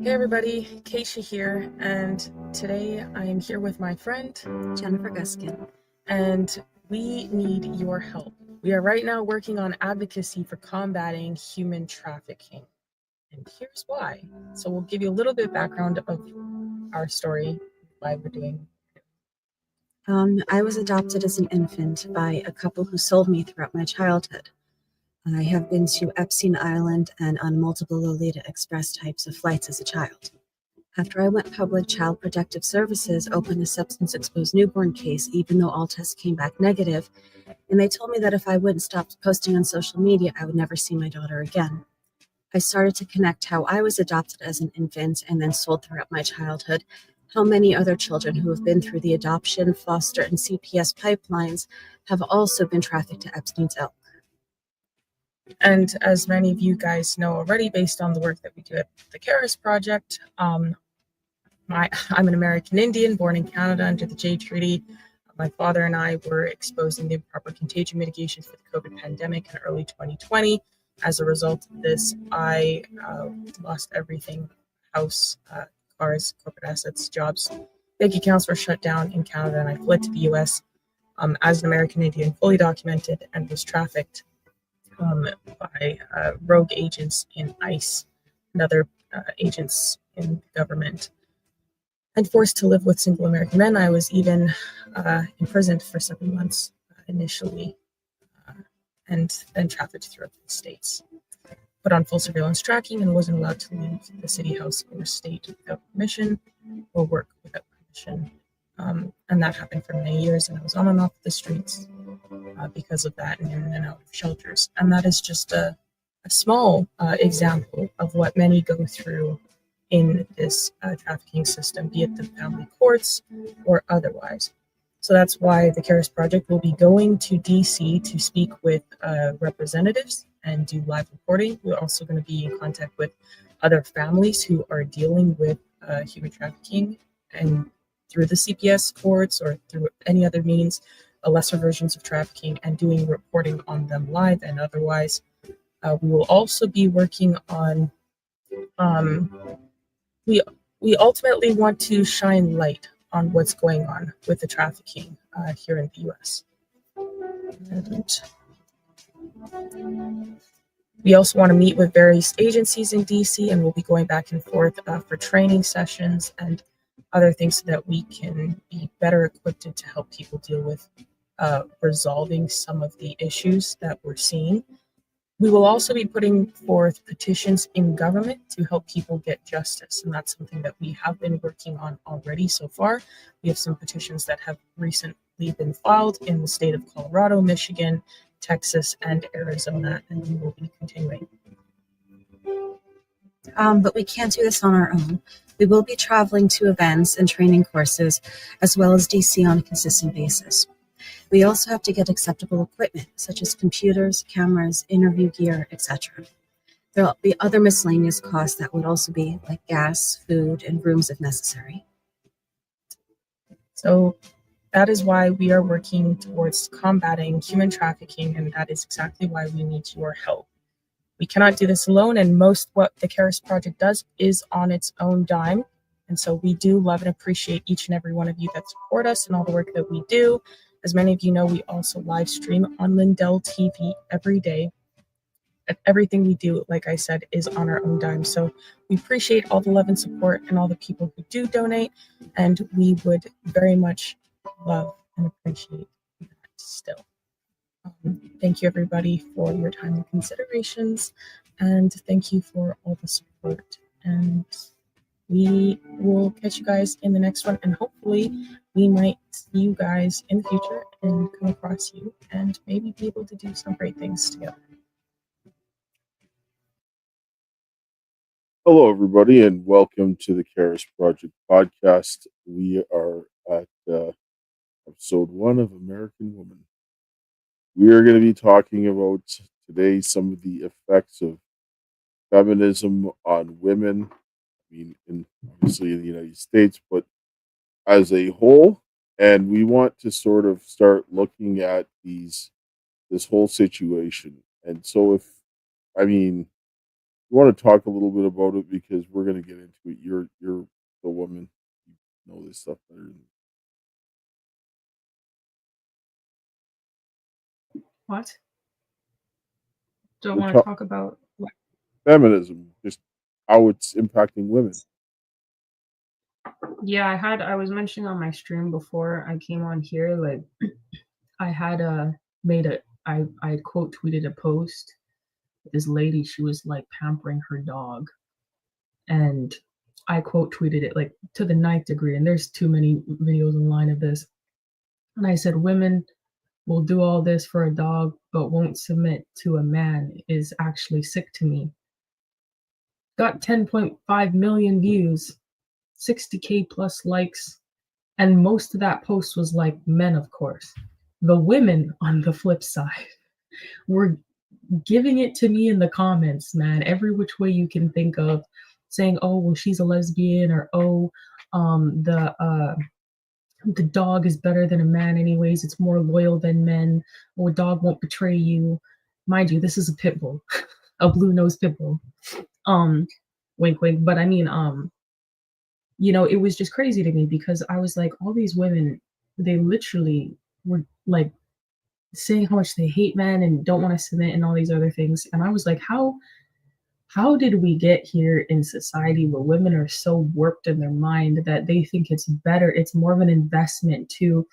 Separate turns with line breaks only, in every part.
Hey everybody, Kaysha here, and today I am here with my friend
Jennifer Guskin.
and we need your help. We are right now working on advocacy for combating human trafficking, and here's why. So we'll give you a little bit of background of our story, why we're doing.
I was adopted as an infant by a couple who sold me throughout my childhood. I have been to Epstein Island and on multiple Lolita Express types of flights as a child. After I went public, Child Protective Services opened a substance exposed newborn case, even though all tests came back negative, and they told me that if I wouldn't stop posting on social media, I would never see my daughter again. I started to connect how I was adopted as an infant and then sold throughout my childhood, how many other children who have been through the adoption, foster, and CPS pipelines have also been trafficked to Epstein's Elk.
And as many of you guys know already, based on the work that we do at the Karis Project, I'm an American Indian born in Canada under the Jay Treaty. My father and I were exposed in the improper contagion mitigation for the COVID pandemic in early 2020. As a result of this, I lost everything: house, cars, corporate assets, jobs. Bank accounts were shut down in Canada, and I fled to the US as an American Indian, fully documented, and was trafficked by rogue agents in ICE and other agents in government, and forced to live with single American men. I was even imprisoned for 7 months initially, and then trafficked throughout the states. Put on full surveillance tracking and wasn't allowed to leave the city house or state without permission or work without permission. And that happened for many years, and I was on and off the streets because of that, and in and out of shelters. And that is just a small example of what many go through in this trafficking system, be it the family courts or otherwise. So that's why the Karis Project will be going to DC to speak with representatives and do live reporting. We're also going to be in contact with other families who are dealing with human trafficking, and through the CPS courts or through any other means, lesser versions of trafficking, and doing reporting on them live and otherwise. We will also be working on we ultimately want to shine light on what's going on with the trafficking here in the US. And we also want to meet with various agencies in DC, and we'll be going back and forth for training sessions and other things so that we can be better equipped to help people deal with resolving some of the issues that we're seeing. We will also be putting forth petitions in government to help people get justice, and that's something that we have been working on already so far. We have some petitions that have recently been filed in the state of Colorado, Michigan, Texas, and Arizona, and we will be continuing.
But we can't do this on our own. We will be traveling to events and training courses, as well as DC on a consistent basis. We also have to get acceptable equipment, such as computers, cameras, interview gear, etc. There will be other miscellaneous costs that would also be like gas, food, and rooms if necessary.
So that is why we are working towards combating human trafficking, and that is exactly why we need your help. We cannot do this alone, and most what the Karis Project does is on its own dime. And so we do love and appreciate each and every one of you that support us and all the work that we do. As many of you know, we also live stream on Lindell TV every day. And everything we do, like I said, is on our own dime. So we appreciate all the love and support and all the people who do donate. And we would very much love and appreciate that still. Thank you, everybody, for your time and considerations. And thank you for all the support. And we will catch you guys in the next one, and hopefully we might see you guys in the future and come across you and maybe be able to do some great things together.
Hello, everybody, and welcome to the Karis Project podcast. We are at episode 1 of American Woman. We are going to be talking about today some of the effects of feminism on women. Obviously in the United States, but as a whole. And we want to sort of start looking at this whole situation. And so you want to talk a little bit about it because we're going to get into it. You're the woman. You know this stuff better than me.
What? Don't
We're
want to talk about what?
Feminism, just how it's impacting women.
Yeah, I was mentioning on my stream before I came on here, like I had I quote tweeted a post. This lady, she was like pampering her dog, and I quote tweeted it like to the 9th degree, and there's too many videos online of this. And I said, women will do all this for a dog, but won't submit to a man is actually sick to me. Got 10.5 million views, 60K plus likes, and most of that post was like men, of course. The women on the flip side were giving it to me in the comments, man, every which way you can think of, saying, oh, well, she's a lesbian, or oh, the dog is better than a man anyways, it's more loyal than men, or a dog won't betray you. Mind you, this is a pit bull, a blue-nosed pit bull. Wink wink. But I mean, you know, it was just crazy to me because I was like, all these women, they literally were like saying how much they hate men and don't want to submit and all these other things. And I was like, how did we get here in society where women are so warped in their mind that they think it's better, it's more of an investment to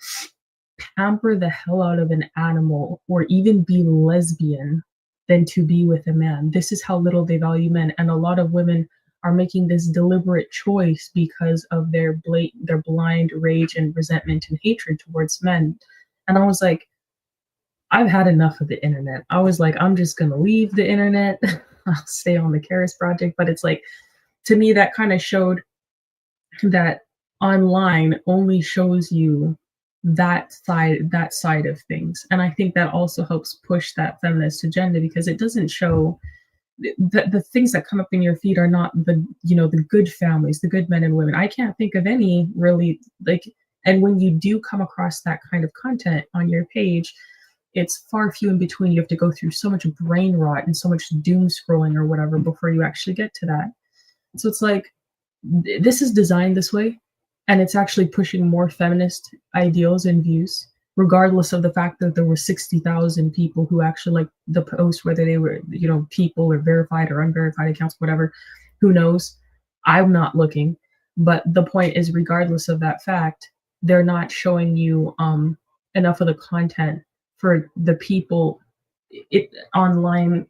pamper the hell out of an animal or even be lesbian than to be with a man? This is how little they value men. And a lot of women are making this deliberate choice because of their blind rage and resentment and hatred towards men. And I was like, I've had enough of the internet. I was like, I'm just gonna leave the internet. I'll stay on the Karis Project. But it's like, to me, that kind of showed that online only shows you that side of things. And I think that also helps push that feminist agenda because it doesn't show the things that come up in your feed are not the, you know, the good families, the good men and women. I can't think of any really, like, and when you do come across that kind of content on your page, it's far few in between. You have to go through so much brain rot and so much doom scrolling or whatever before you actually get to that. So it's like, this is designed this way, and it's actually pushing more feminist ideals and views, regardless of the fact that there were 60,000 people who actually liked the post, whether they were, you know, people or verified or unverified accounts, whatever, who knows? I'm not looking. But the point is, regardless of that fact, they're not showing you enough of the content for the people online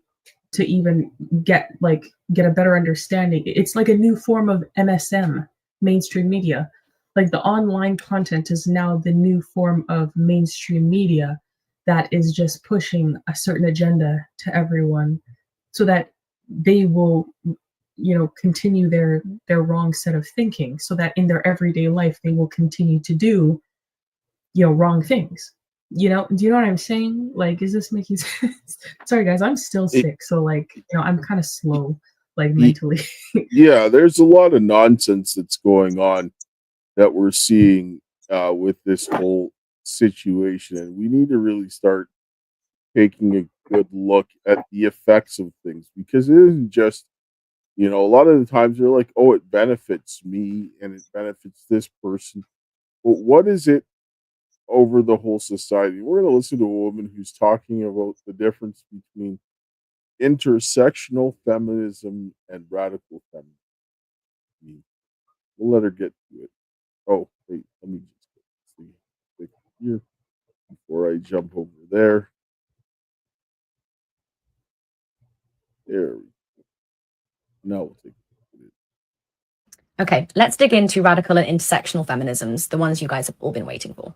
to even get a better understanding. It's like a new form of MSM, mainstream media. Like the online content is now the new form of mainstream media that is just pushing a certain agenda to everyone so that they will, you know, continue their wrong set of thinking, so that in their everyday life they will continue to do, you know, wrong things. You know, do you know what I'm saying? Like, is this making sense? Sorry guys, I'm still sick, so like, you know, I'm kind of slow, like mentally.
Yeah, there's a lot of nonsense that's going on that we're seeing with this whole situation, and we need to really start taking a good look at the effects of things, because it isn't just, you know, a lot of the times they're like, oh, it benefits me and it benefits this person, but what is it over the whole society? We're going to listen to a woman who's talking about the difference between intersectional feminism and radical feminism. We'll let her get to it. Oh, wait, let me just get this thing here before I jump over there. There we go. Now we'll take it.
Okay, let's dig into radical and intersectional feminisms, the ones you guys have all been waiting for.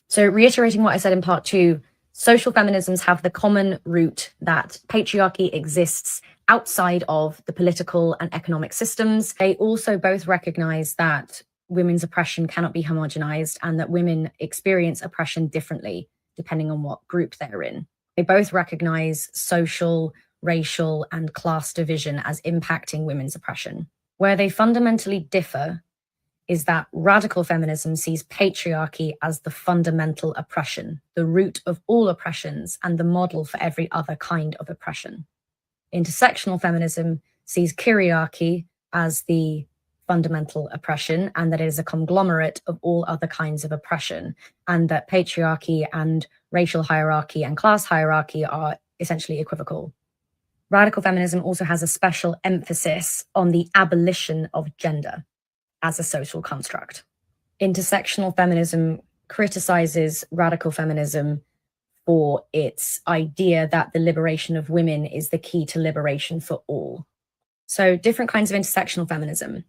So reiterating what I said in part 2, social feminisms have the common root that patriarchy exists outside of the political and economic systems. They also both recognize that women's oppression cannot be homogenized and that women experience oppression differently depending on what group they're in. They both recognize social, racial, and class division as impacting women's oppression. Where they fundamentally differ is that radical feminism sees patriarchy as the fundamental oppression, the root of all oppressions, and the model for every other kind of oppression. Intersectional feminism sees kyriarchy as the fundamental oppression, and that it is a conglomerate of all other kinds of oppression, and that patriarchy and racial hierarchy and class hierarchy are essentially equivocal. Radical feminism also has a special emphasis on the abolition of gender as a social construct. Intersectional feminism criticizes radical feminism for its idea that the liberation of women is the key to liberation for all. So different kinds of intersectional feminism: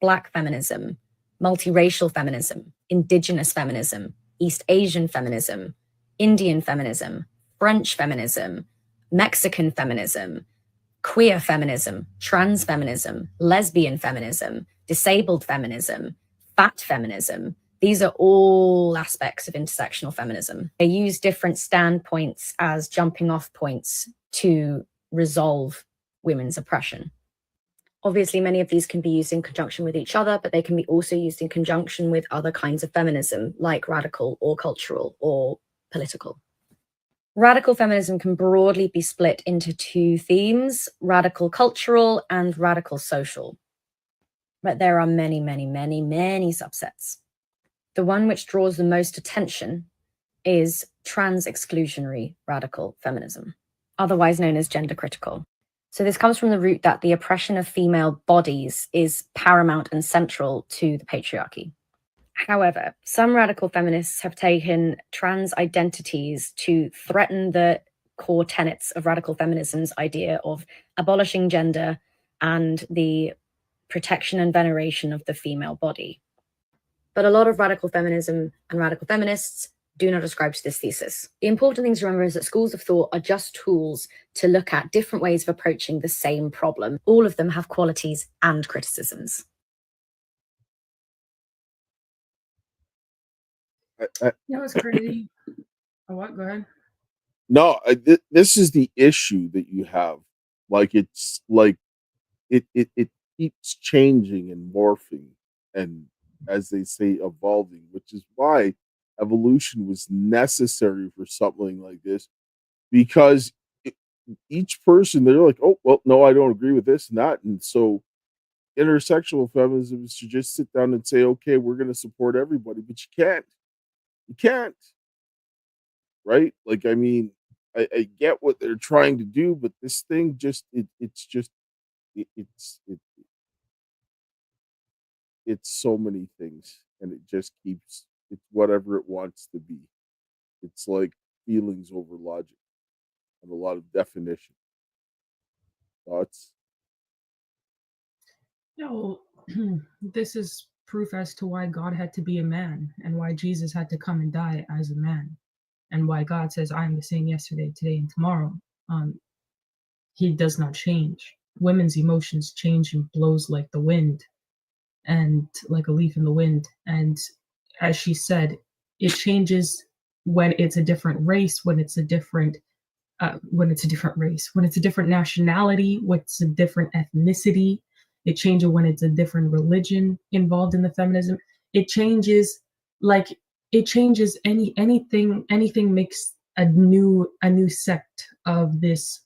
Black feminism, multiracial feminism, indigenous feminism, East Asian feminism, Indian feminism, French feminism, Mexican feminism, queer feminism, trans feminism, lesbian feminism, disabled feminism, fat feminism. These are all aspects of intersectional feminism. They use different standpoints as jumping off points to resolve women's oppression. Obviously, many of these can be used in conjunction with each other, but they can be also used in conjunction with other kinds of feminism, like radical or cultural or political. Radical feminism can broadly be split into two themes: radical cultural and radical social. But there are many, many, many, many subsets. The one which draws the most attention is trans-exclusionary radical feminism, otherwise known as gender critical. So this comes from the root that the oppression of female bodies is paramount and central to the patriarchy. However, some radical feminists have taken trans identities to threaten the core tenets of radical feminism's idea of abolishing gender and the protection and veneration of the female body. But a lot of radical feminism and radical feminists do not ascribe to this thesis. The important thing to remember is that schools of thought are just tools to look at different ways of approaching the same problem. All of them have qualities and criticisms.
It's crazy. Oh, what? Go ahead.
No, this is the issue that you have. Like, it's like it keeps changing and morphing, and as they say, evolving, which is why evolution was necessary for something like this, because each person, they're like, oh, well, no, I don't agree with this and that. And so intersectional feminism is to just sit down and say, okay, we're going to support everybody, but you can't, right? Like, I mean, I get what they're trying to do, but this thing just, it's so many things, and it just keeps, it's whatever it wants to be. It's like feelings over logic and a lot of definition. Thoughts?
No, this is proof as to why God had to be a man and why Jesus had to come and die as a man, and why God says, I am the same yesterday, today, and tomorrow. He does not change. Women's emotions change and blows like the wind, and like a leaf in the wind. And as she said, it changes when it's a different race, when it's a different race, when it's a different nationality, when it's a different ethnicity. It changes when it's a different religion involved in the feminism. It changes, like, it changes anything makes a new sect of this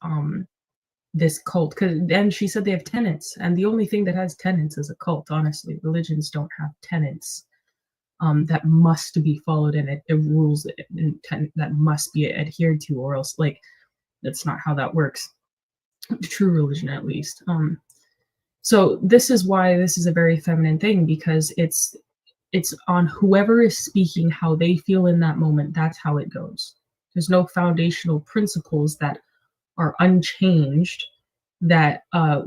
this cult. Because then she said they have tenets, and the only thing that has tenets is a cult. Honestly, religions don't have tenets that must be followed, and it rules that must be adhered to, or else, like, that's not how that works. True religion, at least. So this is why this is a very feminine thing, because it's on whoever is speaking, how they feel in that moment. That's how it goes. There's no foundational principles that are unchanged that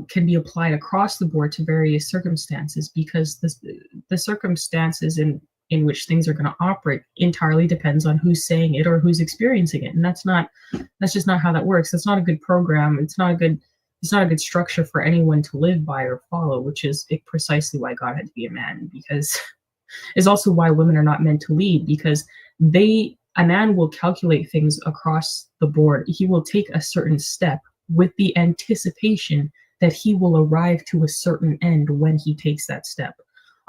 can be applied across the board to various circumstances, because the circumstances in which things are going to operate entirely depends on who's saying it or who's experiencing it. And that's just not how that works. That's not a good program. It's not a good structure for anyone to live by or follow, which is precisely why God had to be a man, because it's also why women are not meant to lead, because a man will calculate things across the board. He will take a certain step with the anticipation that he will arrive to a certain end when he takes that step.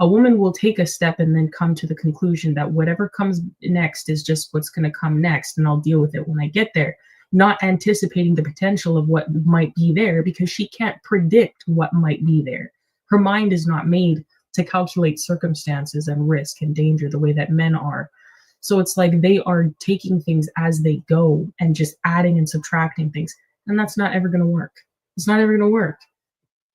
A woman will take a step and then come to the conclusion that whatever comes next is just what's going to come next, and I'll deal with it when I get there. not anticipating the potential of what might be there because she can't predict what might be there. Her mind is not made to calculate circumstances and risk and danger the way that men are. So it's like they are taking things as they go and just adding and subtracting things. And that's not ever going to work. It's not ever going to work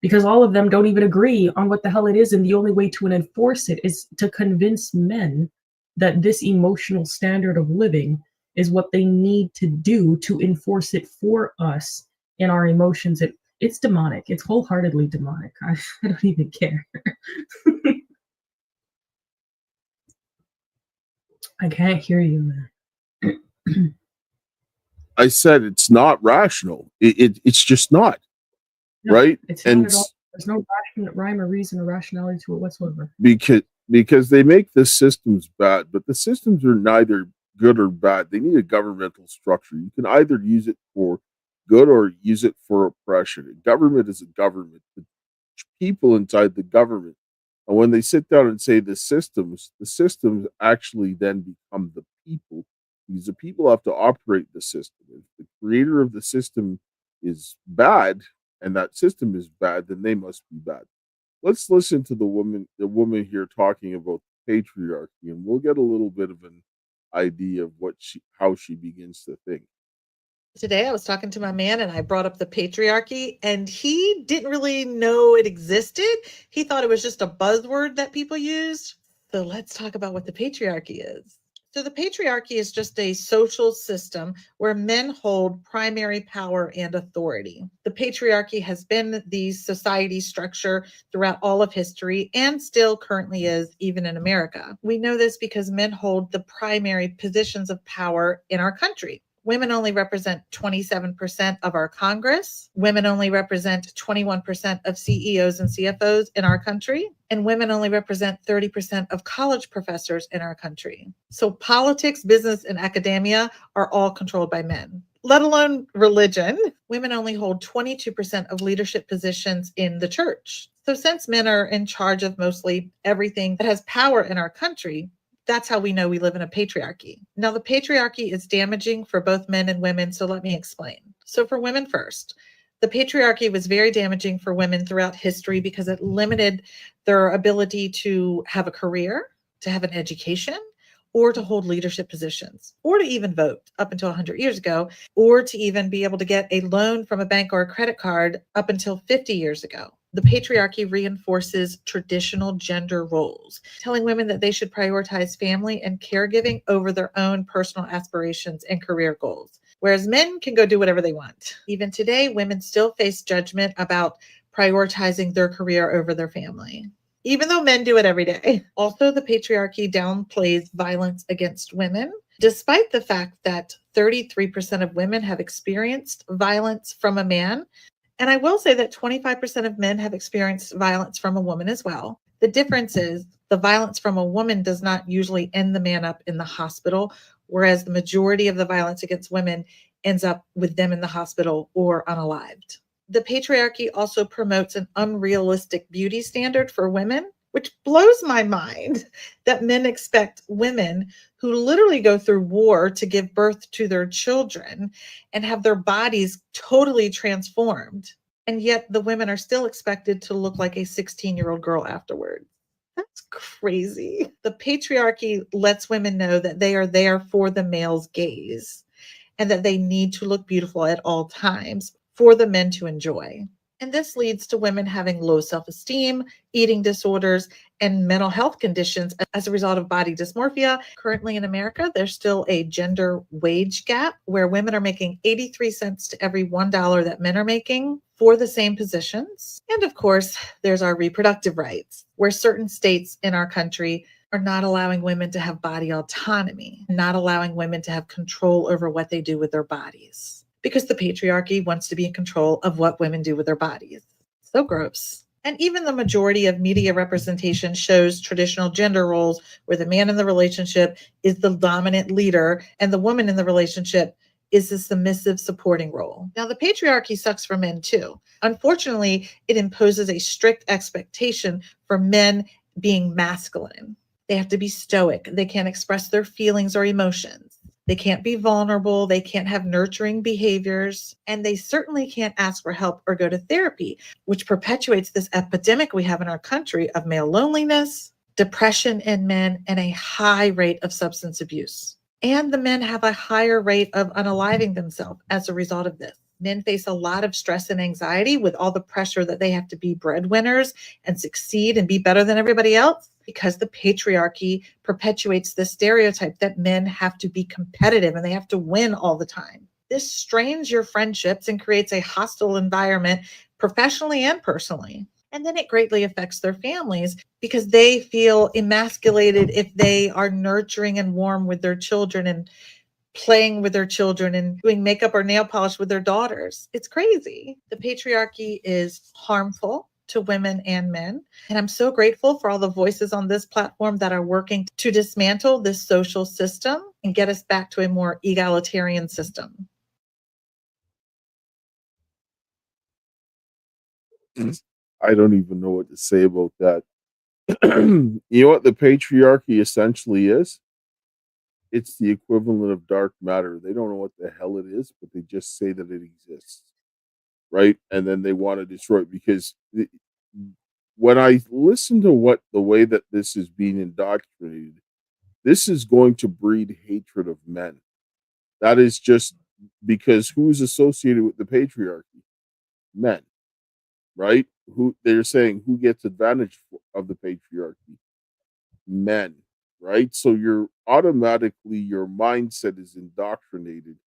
because all of them don't even agree on what the hell it is. And the only way to enforce it is to convince men that this emotional standard of living is what they need to do to enforce it for us in our emotions. It's demonic. It's wholeheartedly demonic. I don't even care. I can't hear you, man.
I said it's not rational. It's just not. No, right?
It's not at all. There's no rhyme or reason or rationality to it whatsoever.
Because they make the systems bad, but the systems are neither good or bad. They need a governmental structure. You can either use it for good or use it for oppression. A government is a government. The people inside the government, and when they sit down and say the systems actually then become the people, because the people have to operate the system. If the creator of the system is bad and that system is bad, then they must be bad. Let's listen to the woman here talking about patriarchy, and we'll get a little bit of an idea of how she begins to think.
Today I was talking to my man and I brought up the patriarchy, and he didn't really know it existed. He thought it was just a buzzword that people used. So let's talk about what the patriarchy is. So the patriarchy is just a social system where men hold primary power and authority. The patriarchy has been the society structure throughout all of history and still currently is, even in America. We know this because men hold the primary positions of power in our country. Women only represent 27% of our Congress. Women only represent 21% of CEOs and CFOs in our country. And women only represent 30% of college professors in our country. So politics, business, and academia are all controlled by men, let alone religion. Women only hold 22% of leadership positions in the church. So since men are in charge of mostly everything that has power in our country, that's how we know we live in a patriarchy. Now, the patriarchy is damaging for both men and women, so let me explain. So for women first, the patriarchy was very damaging for women throughout history because it limited their ability to have a career, to have an education, or to hold leadership positions, or to even vote up until 100 years ago, or to even be able to get a loan from a bank or a credit card up until 50 years ago. The patriarchy reinforces traditional gender roles, telling women that they should prioritize family and caregiving over their own personal aspirations and career goals, whereas men can go do whatever they want. Even today, women still face judgment about prioritizing their career over their family, even though men do it every day. Also, the patriarchy downplays violence against women, despite the fact that 33% of women have experienced violence from a man. And I will say that 25% of men have experienced violence from a woman as well. The difference is the violence from a woman does not usually end the man up in the hospital, whereas the majority of the violence against women ends up with them in the hospital or unalived. The patriarchy also promotes an unrealistic beauty standard for women, which blows my mind that men expect women who literally go through war to give birth to their children and have their bodies totally transformed. And yet the women are still expected to look like a 16-year-old girl afterwards. That's crazy. The patriarchy lets women know that they are there for the male's gaze and that they need to look beautiful at all times for the men to enjoy. And this leads to women having low self-esteem, eating disorders, and mental health conditions as a result of body dysmorphia. Currently in America, there's still a gender wage gap where women are making 83 cents to every $1 that men are making for the same positions. And of course, there's our reproductive rights, where certain states in our country are not allowing women to have body autonomy, not allowing women to have control over what they do with their bodies, because the patriarchy wants to be in control of what women do with their bodies. So gross. And even the majority of media representation shows traditional gender roles where the man in the relationship is the dominant leader and the woman in the relationship is the submissive supporting role. Now, the patriarchy sucks for men too. Unfortunately, it imposes a strict expectation for men being masculine. They have to be stoic. They can't express their feelings or emotions. They can't be vulnerable. They can't have nurturing behaviors. And they certainly can't ask for help or go to therapy, which perpetuates this epidemic we have in our country of male loneliness, depression in men, and a high rate of substance abuse. And the men have a higher rate of unaliving themselves as a result of this. Men face a lot of stress and anxiety with all the pressure that they have to be breadwinners and succeed and be better than everybody else, because the patriarchy perpetuates the stereotype that men have to be competitive and they have to win all the time. This strains your friendships and creates a hostile environment professionally and personally. And then it greatly affects their families because they feel emasculated if they are nurturing and warm with their children and playing with their children and doing makeup or nail polish with their daughters. It's crazy. The patriarchy is harmful to women and men. And I'm so grateful for all the voices on this platform that are working to dismantle this social system and get us back to a more egalitarian system.
I don't even know what to say about that. You know what the patriarchy essentially is? It's the equivalent of dark matter. They don't know what the hell it is, but they just say that it exists, right? And then they want to destroy it because when I listen to the way that this is being indoctrinated, this is going to breed hatred of men. That is just because who's associated with the patriarchy? Men, right? Who they're saying who gets advantage of the patriarchy? Men, right? So you're automatically your mindset is indoctrinated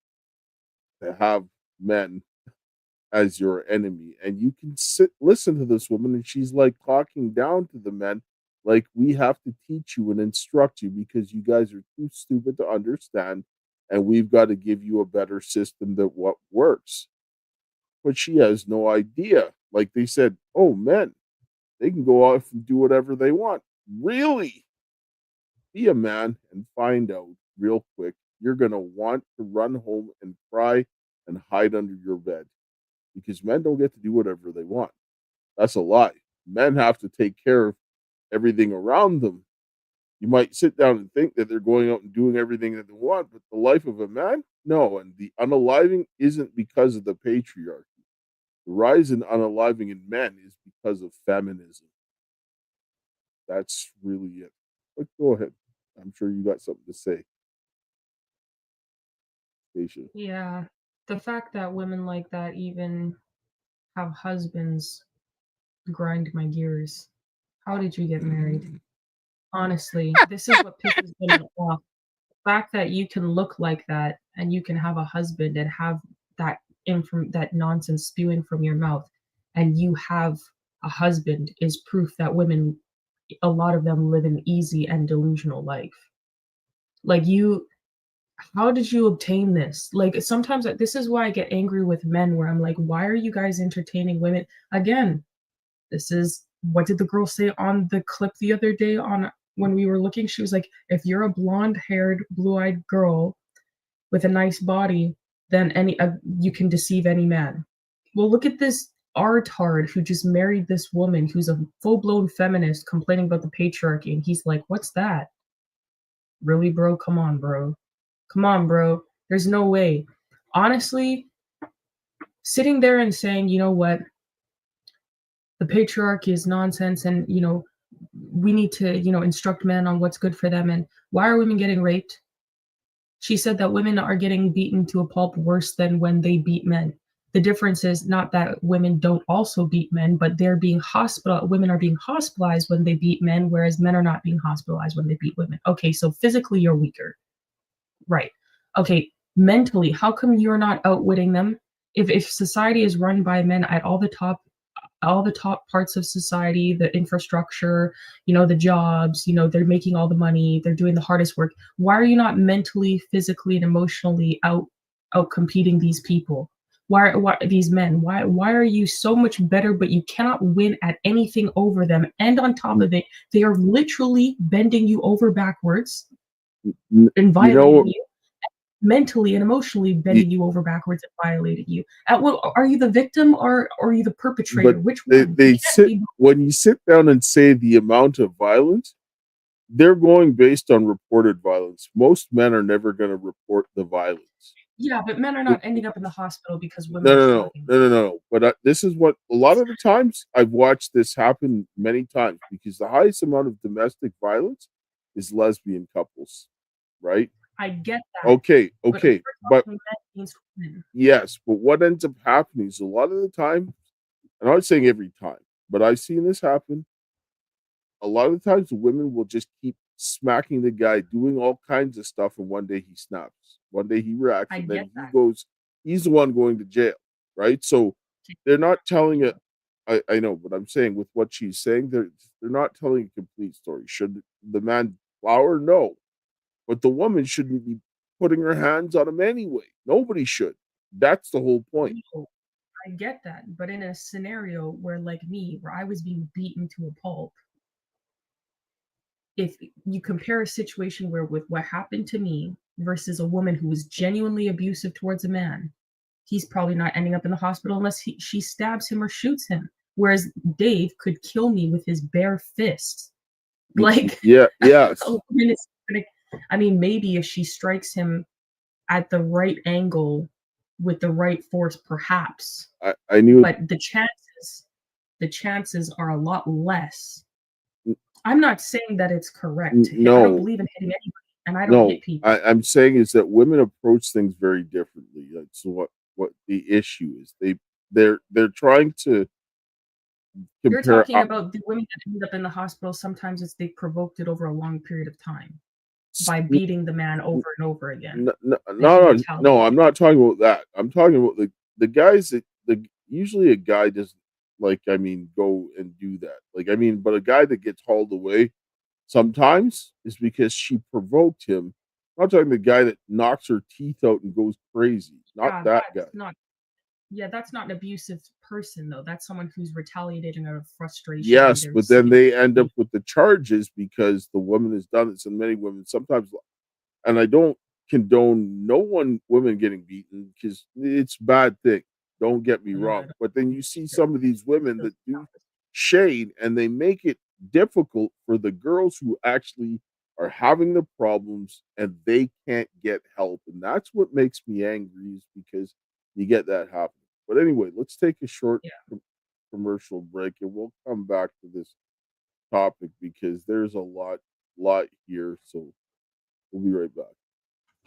to have men as your enemy. And you can listen to this woman, and she's like talking down to the men, like, we have to teach you and instruct you because you guys are too stupid to understand, and we've got to give you a better system that what works. But she has no idea. Like they said, oh, men, they can go off and do whatever they want. Really? Be a man and find out real quick. You're going to want to run home and cry and hide under your bed because men don't get to do whatever they want. That's a lie. Men have to take care of everything around them. You might sit down and think that they're going out and doing everything that they want, but the life of a man? No. And the unaliving isn't because of the patriarchy. The rise in unaliving in men is because of feminism. That's really it. But go ahead. I'm sure you got something to say. Kaysha.
Yeah, the fact that women like that even have husbands grind my gears. How did you get married? Honestly, this is what pisses women off. The fact that you can look like that and you can have a husband and have that that nonsense spewing from your mouth, and you have a husband is proof that women, a lot of them, live an easy and delusional life. Like, how did you obtain this? Like, sometimes this is why I get angry with men, where I'm like, why are you guys entertaining women? Again, this is, what did the girl say on the clip the other day on when we were looking? She was like, if you're a blonde-haired, blue-eyed girl with a nice body, then you can deceive any man. Well, look at this artard who just married this woman who's a full-blown feminist complaining about the patriarchy, and he's like, what's that? Really, bro? Come on, bro. Come on, bro. There's no way. Honestly, sitting there and saying, you know what, the patriarchy is nonsense, and, we need to, instruct men on what's good for them. And why are women getting raped? She said that women are getting beaten to a pulp worse than when they beat men. The difference is not that women don't also beat men, but women are being hospitalized when they beat men, whereas men are not being hospitalized when they beat women. Okay, so physically you're weaker. Right. Okay, mentally, how come you're not outwitting them? If society is run by men at all the top parts of society, the infrastructure, the jobs, they're making all the money, they're doing the hardest work. Why are you not mentally, physically, and emotionally out competing these people? Why these men? Why are you so much better, but you cannot win at anything over them? And on top of it, they are literally bending you over backwards and violating you, mentally and emotionally bending you over backwards and violating you. Are you the victim or are you the perpetrator?
But
Which one?
when you sit down and say the amount of violence, they're going based on reported violence. Most men are never going to report the violence.
Yeah, but men are not ending up in the hospital because women
No,
are
no, no,
slugging.
no, no, no. But this is what a lot of the times I've watched this happen many times, because the highest amount of domestic violence is lesbian couples, right?
I get that.
Okay,
But
okay,
we're
but
talking men against women.
yes, but what ends up happening is a lot of the time, I'm not saying every time, but I've seen this happen. A lot of the times, the women will just keep smacking the guy, doing all kinds of stuff, and one day he snaps. One day he reacts,
I
and
get
then he
that.
goes. He's the one going to jail, right? So they're not telling it. I know, but I'm saying with what she's saying, they're not telling a complete story. Should the man flower? No, but the woman shouldn't be putting her hands on him anyway. Nobody should. That's the whole point.
No, I get that. But in a scenario where, like me, where I was being beaten to a pulp, if you compare a situation where with what happened to me versus a woman who was genuinely abusive towards a man, he's probably not ending up in the hospital unless she stabs him or shoots him. Whereas Dave could kill me with his bare fist. Like,
yeah, yes.
I mean, maybe if she strikes him at the right angle with the right force, perhaps.
I knew.
But the chances are a lot less. I'm not saying that it's correct to hit. I don't
No,
believe in hitting anybody, and I don't
no.
hit people.
I'm saying is that women approach things very differently. That's what the issue is. They're trying to
You're
compare.
talking about the women that end up in the hospital. Sometimes it's they provoked it over a long period of time by beating the man over and over again.
No, I'm not talking about that. I'm talking about the guys that usually a guy doesn't, like, I mean, go and do that. Like, I mean, but a guy that gets hauled away sometimes is because she provoked him. I'm not talking the guy that knocks her teeth out and goes crazy. Not that guy.
That's not an abusive person, though. That's someone who's retaliating out of frustration.
Yes, but then they end up with the charges because the woman has done this, and many women sometimes, and I don't condone women getting beaten, because it's a bad thing. Don't get me wrong. But then you see some of these women that do shade, and they make it difficult for the girls who actually are having the problems, and they can't get help. And that's what makes me angry, is because you get that happening. But anyway, let's take a short commercial break, and we'll come back to this topic because there's a lot here. So we'll be right back.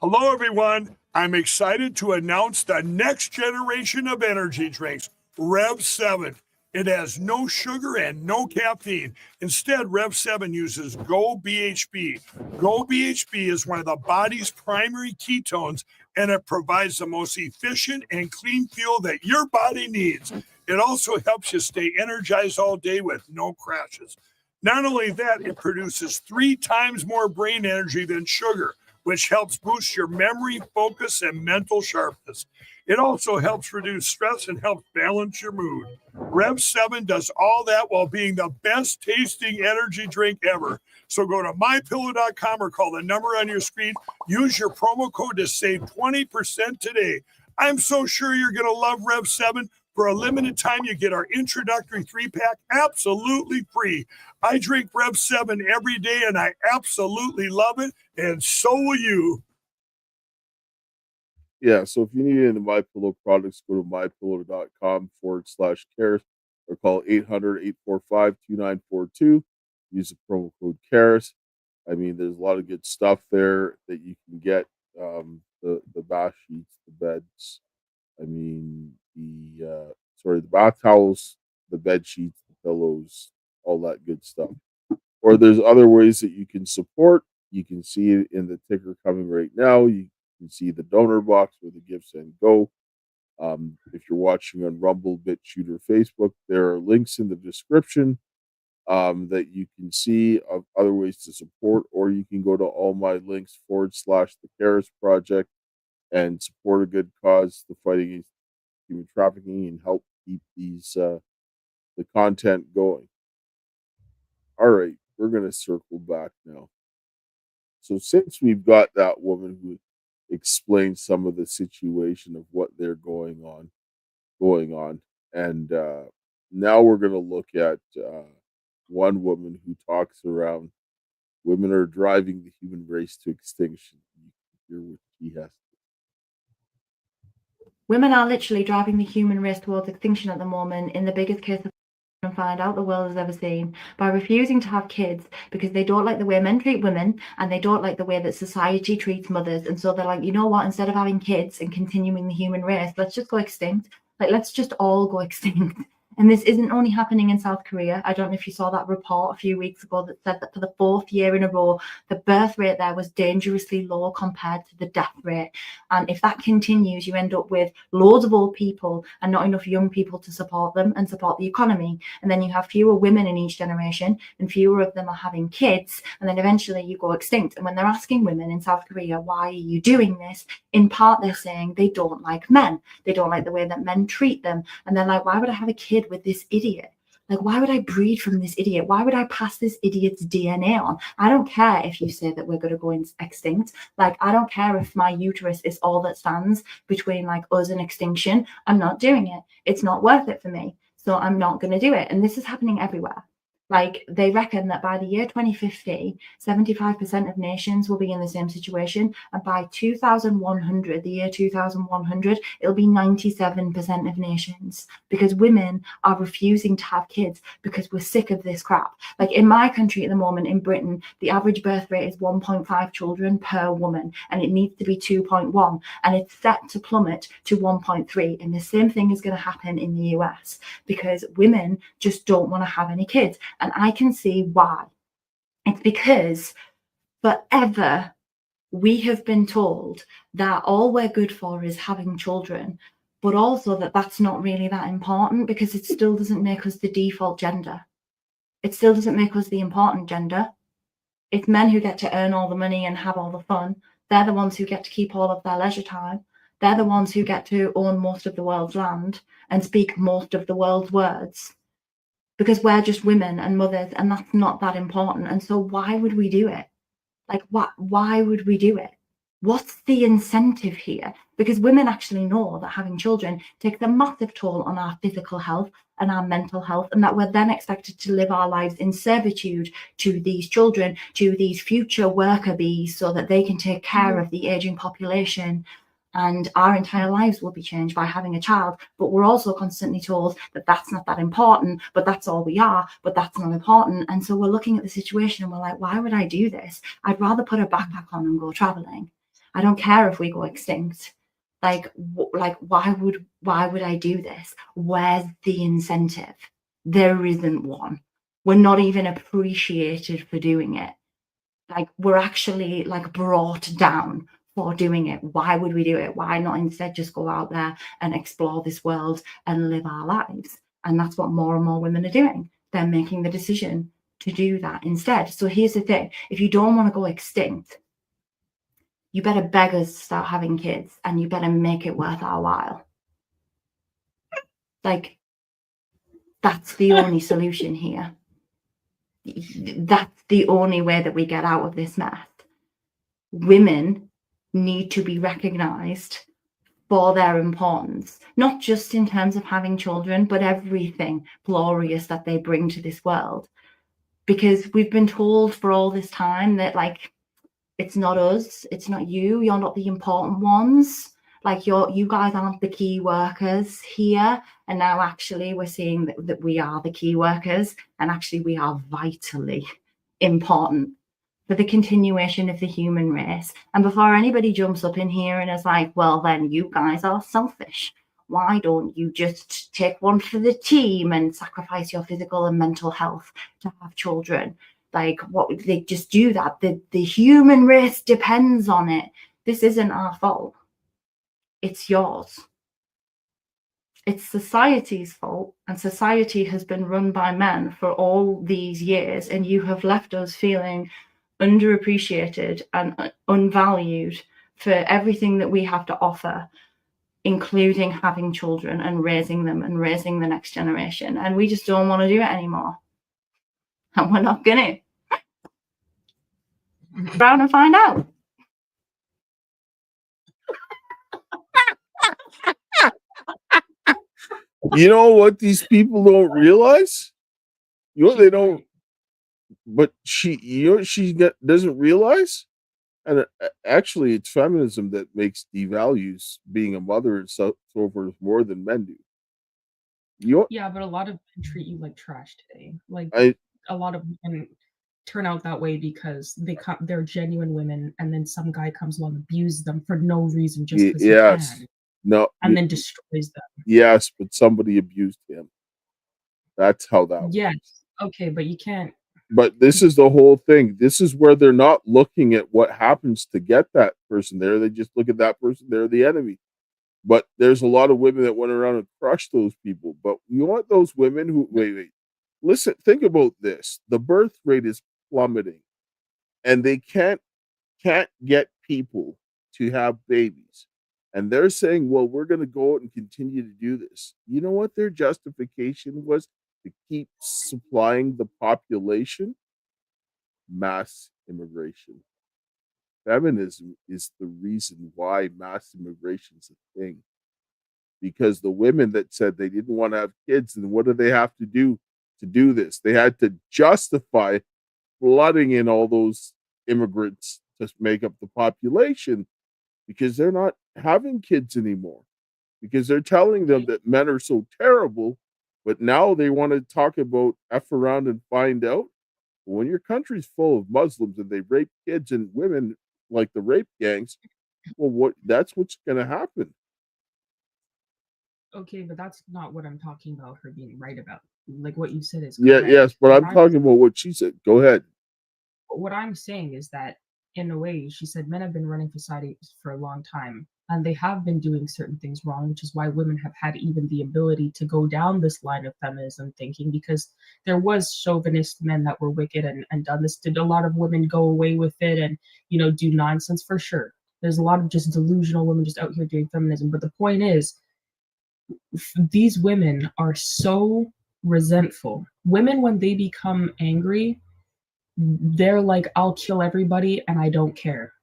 Hello, everyone. I'm excited to announce the next generation of energy drinks, Rev 7. It has no sugar and no caffeine. Instead, Rev 7 uses Go BHB. Go BHB is one of the body's primary ketones, and it provides the most efficient and clean fuel that your body needs. It also helps you stay energized all day with no crashes. Not only that, it produces 3 times more brain energy than sugar, which helps boost your memory, focus, and mental sharpness. It also helps reduce stress and helps balance your mood. Rev 7 does all that while being the best tasting energy drink ever. So go to MyPillow.com or call the number on your screen. Use your promo code to save 20% today. I'm so sure you're going to love Rev 7. For a limited time, you get our introductory 3-pack absolutely free. I drink Rev 7 every day, and I absolutely love it, and so will you.
Yeah, so if you need any of the MyPillow products, go to mypillow.com/Karis or call 800-845-2942. Use the promo code Karis. I mean, there's a lot of good stuff there that you can get. The bath sheets, the beds. I mean, the bath towels, the bed sheets, the pillows, all that good stuff. Or there's other ways that you can support. You can see it in the ticker coming right now. You can see the donor box where the gifts and go. If you're watching on Rumble, BitChute, or Facebook, there are links in the description that you can see of other ways to support, or you can go to all my links / the Karis Project and support a good cause, the fight against human trafficking, and help keep the content going. All right, we're gonna circle back now. So since we've got that woman who explained some of the situation of what they're going on, and now we're gonna look at one woman who talks around Women are driving the human race to extinction. You hear what he has.
Women are literally driving the human race towards extinction at the moment in the biggest case of and find out the world has ever seen by refusing to have kids because they don't like the way men treat women and they don't like the way that society treats mothers. And so they're like, you know what, instead of having kids and continuing the human race, let's just go extinct. Like, let's just all go extinct. And this isn't only happening in South Korea. I don't know if you saw that report a few weeks ago that said that for the 4th year in a row, the birth rate there was dangerously low compared to the death rate. And if that continues, you end up with loads of old people and not enough young people to support them and support the economy. And then you have fewer women in each generation and fewer of them are having kids. And then eventually you go extinct. And when they're asking women in South Korea, why are you doing this? In part, they're saying they don't like men. They don't like the way that men treat them. And they're like, why would I have a kid with this idiot? Like, why would I breed from this idiot? Why would I pass this idiot's DNA on? I don't care if you say that we're going to go extinct. Like, I don't care if my uterus is all that stands between like us and extinction. I'm not doing it. It's not worth it for me. So I'm not going to do it. And this is happening everywhere. Like, they reckon that by the year 2050, 75% of nations will be in the same situation. And by 2100, the year 2100, it'll be 97% of nations, because women are refusing to have kids because we're sick of this crap. Like, in my country at the moment, in Britain, the average birth rate is 1.5 children per woman, and it needs to be 2.1, and it's set to plummet to 1.3. And the same thing is going to happen in the US, because women just don't want to have any kids. And I can see why. It's because forever we have been told that all we're good for is having children, but also that that's not really that important, because it still doesn't make us the default gender. It still doesn't make us the important gender. It's men who get to earn all the money and have all the fun. They're the ones who get to keep all of their leisure time. They're the ones who get to own most of the world's land and speak most of the world's words, because we're just women and mothers, and that's not that important. And so why would we do it? Like, why would we do it? What's the incentive here? Because women actually know that having children takes a massive toll on our physical health and our mental health, and that we're then expected to live our lives in servitude to these children, to these future worker bees, so that they can take care of the aging population. And our entire lives will be changed by having a child. But we're also constantly told that that's not that important, but that's all we are, but that's not important. And so we're looking at the situation and we're like, why would I do this? I'd rather put a backpack on and go traveling. I don't care if we go extinct. Like why would I do this? Where's the incentive? There isn't one. We're not even appreciated for doing it. Like, we're actually like brought down for doing it. Why would we do it? Why not instead just go out there and explore this world and live our lives? And that's what more and more women are doing. They're making the decision to do that instead. So here's the thing: if you don't want to go extinct, you better beg us to start having kids, and you better make it worth our while. Like, that's the only solution here. That's the only way that we get out of this mess. Women need to be recognized for their importance, not just in terms of having children, but everything glorious that they bring to this world. Because we've been told for all this time that, like, it's not us, it's not you, you're not the important ones. Like, you guys aren't the key workers here. And now actually we're seeing that we are the key workers, and actually we are vitally important for the continuation of the human race. And before anybody jumps up in here and is like, well, then you guys are selfish, why don't you just take one for the team and sacrifice your physical and mental health to have children? Like, what, they just do that? The human race depends on it. This isn't our fault. It's yours. It's society's fault, and society has been run by men for all these years, and you have left us feeling underappreciated and unvalued for everything that we have to offer, including having children and raising them and raising the next generation. And we just don't want to do it anymore. And we're not gonna. Round and find out.
You know what these people don't realize? You know what they don't but she doesn't realize, and actually, it's feminism that makes devalues being a mother and so forth more than men do.
Yeah, but a lot of men treat you like trash today. Like
I
a lot of women turn out that way because they're genuine women, and then some guy comes along, abuses them for no reason just because he
yes,
can,
no,
and then destroys them.
yes, but somebody abused him. That's how that
Yes,
works.
okay, but you can't.
But this is the whole thing. This is where they're not looking at what happens to get that person there. They just look at that person. They're the enemy. But there's a lot of women that went around and crushed those people. But you want those women who wait. Listen, think about this. The birth rate is plummeting, and they can't get people to have babies. And they're saying, well, we're going to go out and continue to do this. You know what their justification was? To keep supplying the population? Mass immigration. Feminism is the reason why mass immigration is a thing. Because the women that said they didn't want to have kids, and what do they have to do this? They had to justify flooding in all those immigrants to make up the population because they're not having kids anymore. Because they're telling them that men are so terrible, but now they want to talk about F around and find out. When your country's full of Muslims and they rape kids and women like the rape gangs, well, that's what's going to happen.
Okay, but that's not what I'm talking about her being right about. Like what you said is
Yeah,
correct.
yes, but I'm talking about what she said. Go ahead.
What I'm saying is that, in a way, she said men have been running society for a long time, and they have been doing certain things wrong, which is why women have had even the ability to go down this line of feminism thinking, because there was chauvinist men that were wicked and done this. Did a lot of women go away with it and, do nonsense? For sure. There's a lot of just delusional women just out here doing feminism. But the point is, these women are so resentful. Women, when they become angry, they're like, I'll kill everybody and I don't care.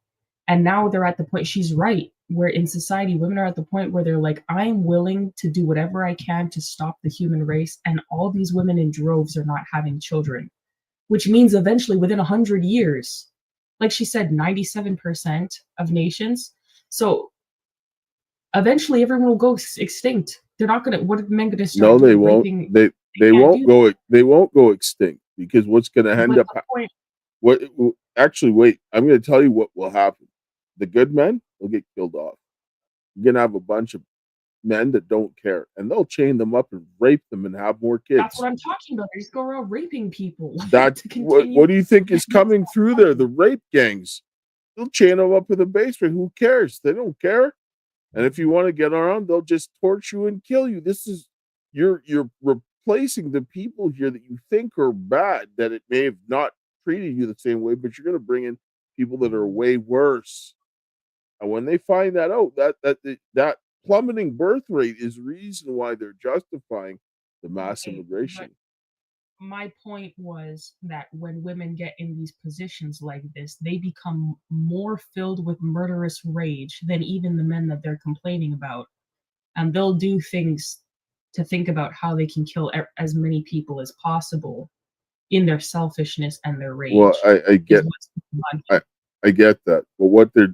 And now they're at the point, she's right, where in society, women are at the point where they're like, I'm willing to do whatever I can to stop the human race. And all these women in droves are not having children, which means eventually within 100 years, like she said, 97% of nations. So eventually everyone will go extinct. They're not going to, what are men going to start
No,
doing?
they won't.
Raping?
They won't go. They won't go extinct because what's going to end up?
Point,
What actually? Wait, I'm going to tell you what will happen. The good men will get killed off. You're going to have a bunch of men that don't care, and they'll chain them up and rape them and have more kids.
that's what I'm talking about. They just go around raping people.
That's what do you think is coming through there? The rape gangs. They'll chain them up in the basement. Who cares? They don't care. And if you want to get around, they'll just torture you and kill you. This is you're replacing the people here that you think are bad, that it may have not treated you the same way, but you're going to bring in people that are way worse. And when they find that out, that plummeting birth rate is the reason why they're justifying the mass immigration.
My point was that when women get in these positions like this, they become more filled with murderous rage than even the men that they're complaining about. And they'll do things to think about how they can kill as many people as possible in their selfishness and their rage.
Well, I get that. But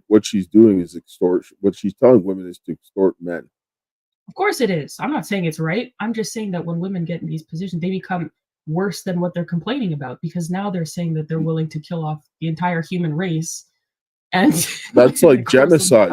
what she's doing is extortion. What she's telling women is to extort men.
Of course it is. I'm not saying it's right. I'm just saying that when women get in these positions, they become worse than what they're complaining about, because now they're saying that they're willing to kill off the entire human race. And
that's like genocide.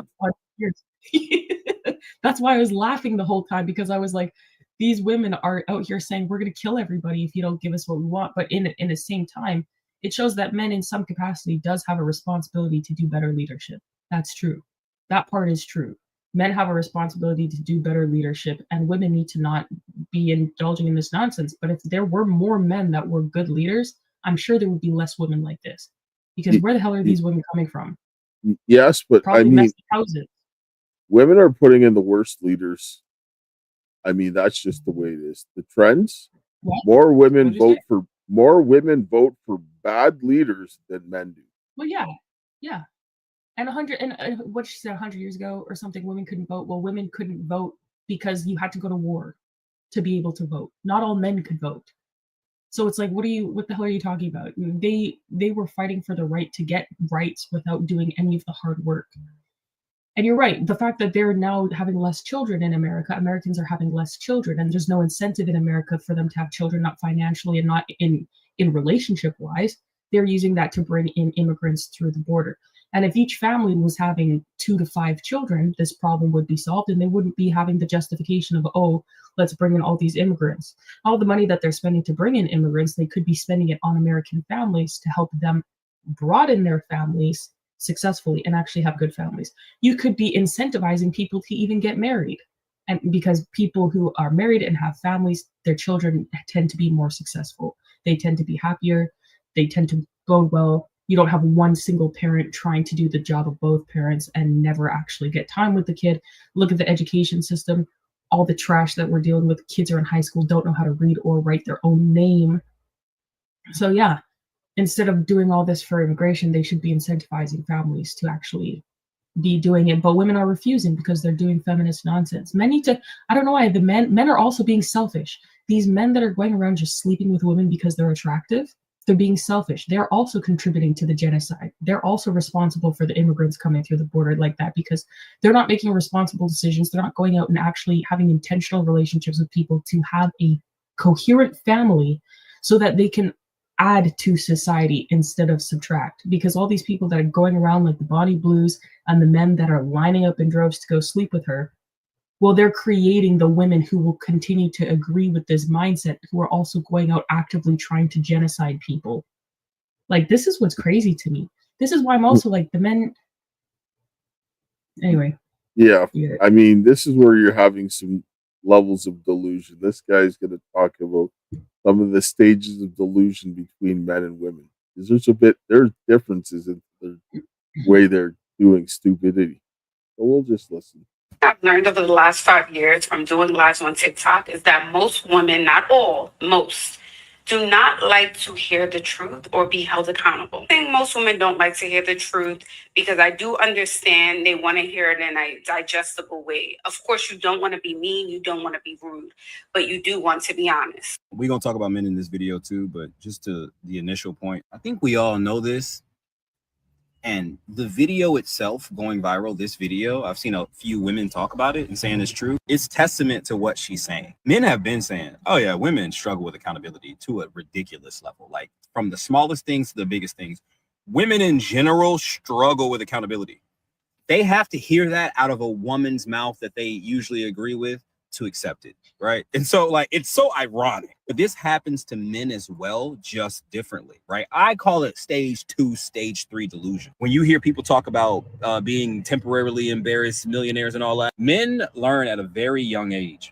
That's why I was laughing the whole time, because I was like, these women are out here saying we're going to kill everybody if you don't give us what we want. But in the same time, it shows that men in some capacity does have a responsibility to do better leadership. That's true. That part is true. Men have a responsibility to do better leadership, and women need to not be indulging in this nonsense. But if there were more men that were good leaders, I'm sure there would be less women like this. Because where the hell are these women coming from?
Yes, but
probably
I mean,
messy houses.
Women are putting in the worst leaders. I mean, that's just the way it is. The trends.
What?
More women vote for bad leaders than men do.
Well, yeah. And 100 and what she said 100 years ago or something, women couldn't vote. Well, women couldn't vote because you had to go to war to be able to vote. Not all men could vote. So it's like, what the hell are you talking about? They were fighting for the right to get rights without doing any of the hard work. And you're right, the fact that they're now having less children in America, Americans are having less children, and there's no incentive in America for them to have children, not financially and not in relationship wise. They're using that to bring in immigrants through the border. And if each family was having 2 to 5 children, this problem would be solved, and they wouldn't be having the justification of, oh, let's bring in all these immigrants. All the money that they're spending to bring in immigrants, they could be spending it on American families to help them broaden their families successfully and actually have good families. You could be incentivizing people to even get married. And because people who are married and have families, their children tend to be more successful. They tend to be happier. They tend to go well. You don't have one single parent trying to do the job of both parents and never actually get time with the kid. Look at the education system. All the trash that we're dealing with. Kids are in high school, don't know how to read or write their own name. So yeah, instead of doing all this for immigration, they should be incentivizing families to actually be doing it. But women are refusing because they're doing feminist nonsense. Men need to, I don't know why, the men are also being selfish. These men that are going around just sleeping with women because they're attractive, they're being selfish. They're also contributing to the genocide. They're also responsible for the immigrants coming through the border like that because they're not making responsible decisions. They're not going out and actually having intentional relationships with people to have a coherent family so that they can add to society instead of subtract. Because all these people that are going around like the Bonnie Blues and the men that are lining up in droves to go sleep with her, well, they're creating the women who will continue to agree with this mindset, who are also going out actively trying to genocide people. Like, this is what's crazy to me. This is why I'm also like, the men. Anyway.
Yeah. I mean, this is where you're having some levels of delusion. This guy's going to talk about some of the stages of delusion between men and women. There's differences in the way they're doing stupidity. So we'll just listen.
I've learned over the last 5 years from doing lives on TikTok is that most women, not all, most, do not like to hear the truth or be held accountable. I think most women don't like to hear the truth because I do understand they want to hear it in a digestible way. Of course, you don't want to be mean, you don't want to be rude, but you do want to be honest.
We're going to talk about men in this video too, but just to the initial point, I think we all know this. And the video itself going viral, this video, I've seen a few women talk about it and saying it's true. It's testament to what she's saying. Men have been saying, oh yeah, women struggle with accountability to a ridiculous level. Like from the smallest things to the biggest things. Women in general struggle with accountability. They have to hear that out of a woman's mouth that they usually agree with to accept it, right? And so like, it's so ironic, but this happens to men as well, just differently, right? I call it stage 2, stage 3 delusion. When you hear people talk about being temporarily embarrassed millionaires and all that, men learn at a very young age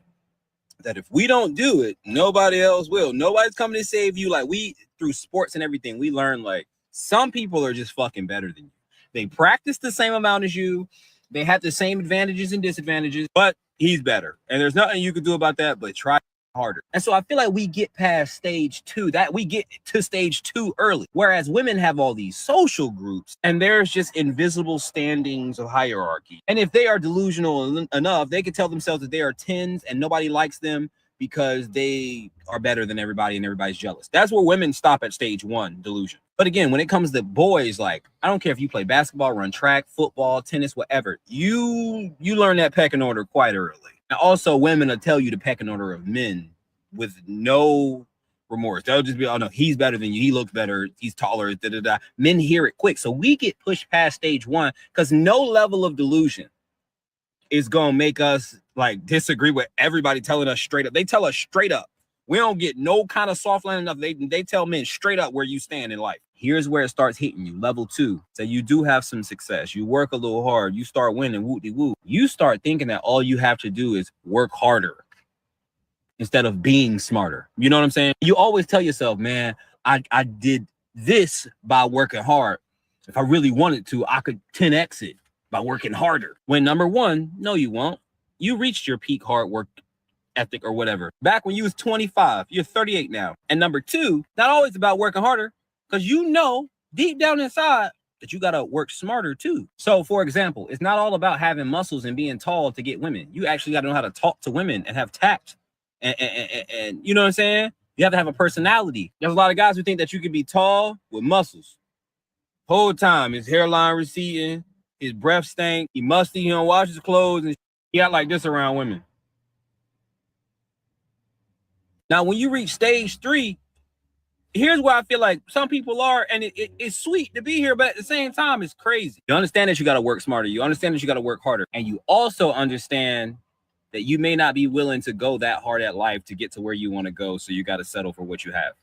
that if we don't do it, nobody else will. Nobody's coming to save you. Like we, through sports and everything, we learn like some people are just fucking better than you. They practice the same amount as you. They have the same advantages and disadvantages, but he's better. And there's nothing you can do about that, but try harder. And so I feel like we get past stage 2, that we get to stage 2 early. Whereas women have all these social groups and there's just invisible standings of hierarchy. And if they are delusional enough, they could tell themselves that they are 10s and nobody likes them because they are better than everybody and everybody's jealous. That's where women stop at stage 1, delusion. But again, when it comes to boys, like, I don't care if you play basketball, run track, football, tennis, whatever, you learn that pecking order quite early. And also women will tell you the pecking order of men with no remorse. They'll just be, oh no, he's better than you. He looks better. He's taller. Da, da, da. Men hear it quick. So we get pushed past stage 1 because no level of delusion is going to make us like disagree with everybody telling us straight up. They tell us straight up. We don't get no kind of soft line enough. They tell men straight up where you stand in life. Here's where it starts hitting you. Level 2. So you do have some success. You work a little hard. You start winning. Whoop-de-whoop. You start thinking that all you have to do is work harder instead of being smarter. You know what I'm saying? You always tell yourself, man, I did this by working hard. If I really wanted to, I could 10x it by working harder. When number 1, no, you won't. You reached your peak hard work ethic or whatever back when you was 25. You're 38 now. And number 2, not always about working harder, because you know deep down inside that you got to work smarter too. So for example, it's not all about having muscles and being tall to get women. You actually got to know how to talk to women and have tact and you know what I'm saying? You have to have a personality. There's a lot of guys who think that you can be tall with muscles. Whole time, his hairline receding, his breath stank, he musty, he don't wash his clothes, and he act like this around women. Now, when you reach stage 3, here's where I feel like some people are, and it's sweet to be here, but at the same time, it's crazy. You understand that you got to work smarter. You understand that you got to work harder. And you also understand that you may not be willing to go that hard at life to get to where you want to go. So you got to settle for what you have.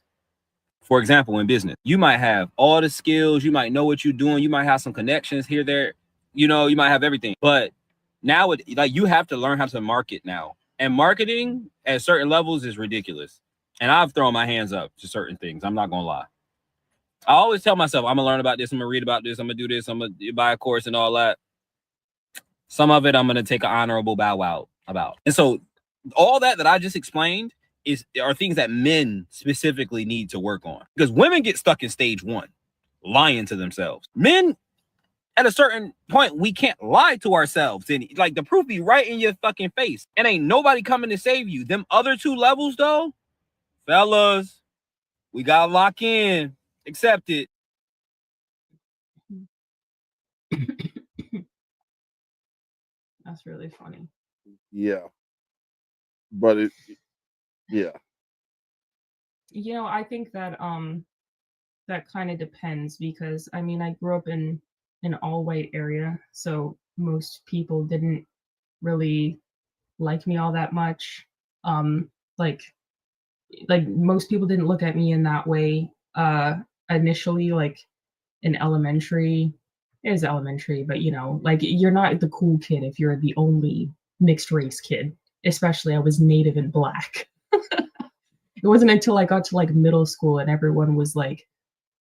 For example, in business, you might have all the skills. You might know what you're doing. You might have some connections here, there. You know, you might have everything. But now, you have to learn how to market now. And marketing at certain levels is ridiculous. And I've thrown my hands up to certain things. I'm not going to lie. I always tell myself, I'm going to learn about this. I'm going to read about this. I'm going to do this. I'm going to buy a course and all that. Some of it I'm going to take an honorable bow out about. And so all that I just explained are things that men specifically need to work on. Because women get stuck in stage 1, lying to themselves. Men, at a certain point, we can't lie to ourselves. And like the proof be right in your fucking face. And ain't nobody coming to save you. Them other 2 levels, though, fellas, we gotta lock in. Accept it.
That's really funny.
Yeah. But yeah.
You know, I think that that kind of depends, because I mean, I grew up in an all-white area, so most people didn't really like me all that much. Like most people didn't look at me in that way initially, like in elementary. It was elementary, but you know, like you're not the cool kid if you're the only mixed race kid. Especially I was Native and Black. It wasn't until I got to like middle school and everyone was like,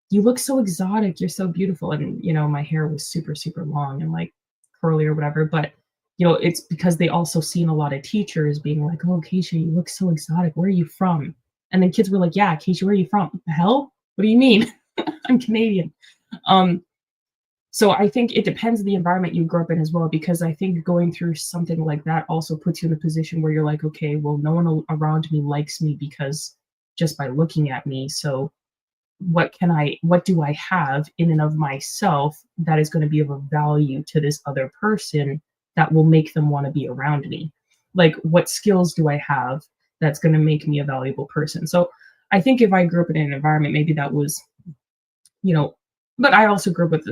you look so exotic, you're so beautiful. And you know, my hair was super, super long and like curly or whatever. But you know, it's because they also seen a lot of teachers being like, oh, Kaysha, you look so exotic. Where are you from? And then kids were like, yeah, Kaysha, where are you from? The hell? What do you mean? I'm Canadian. So I think it depends on the environment you grew up in as well, because I think going through something like that also puts you in a position where you're like, okay, well, no one around me likes me because just by looking at me. So what do I have in and of myself that is going to be of a value to this other person that will make them want to be around me? Like, what skills do I have that's going to make me a valuable person? So I think if I grew up in an environment, maybe that was, you know, but I also grew up with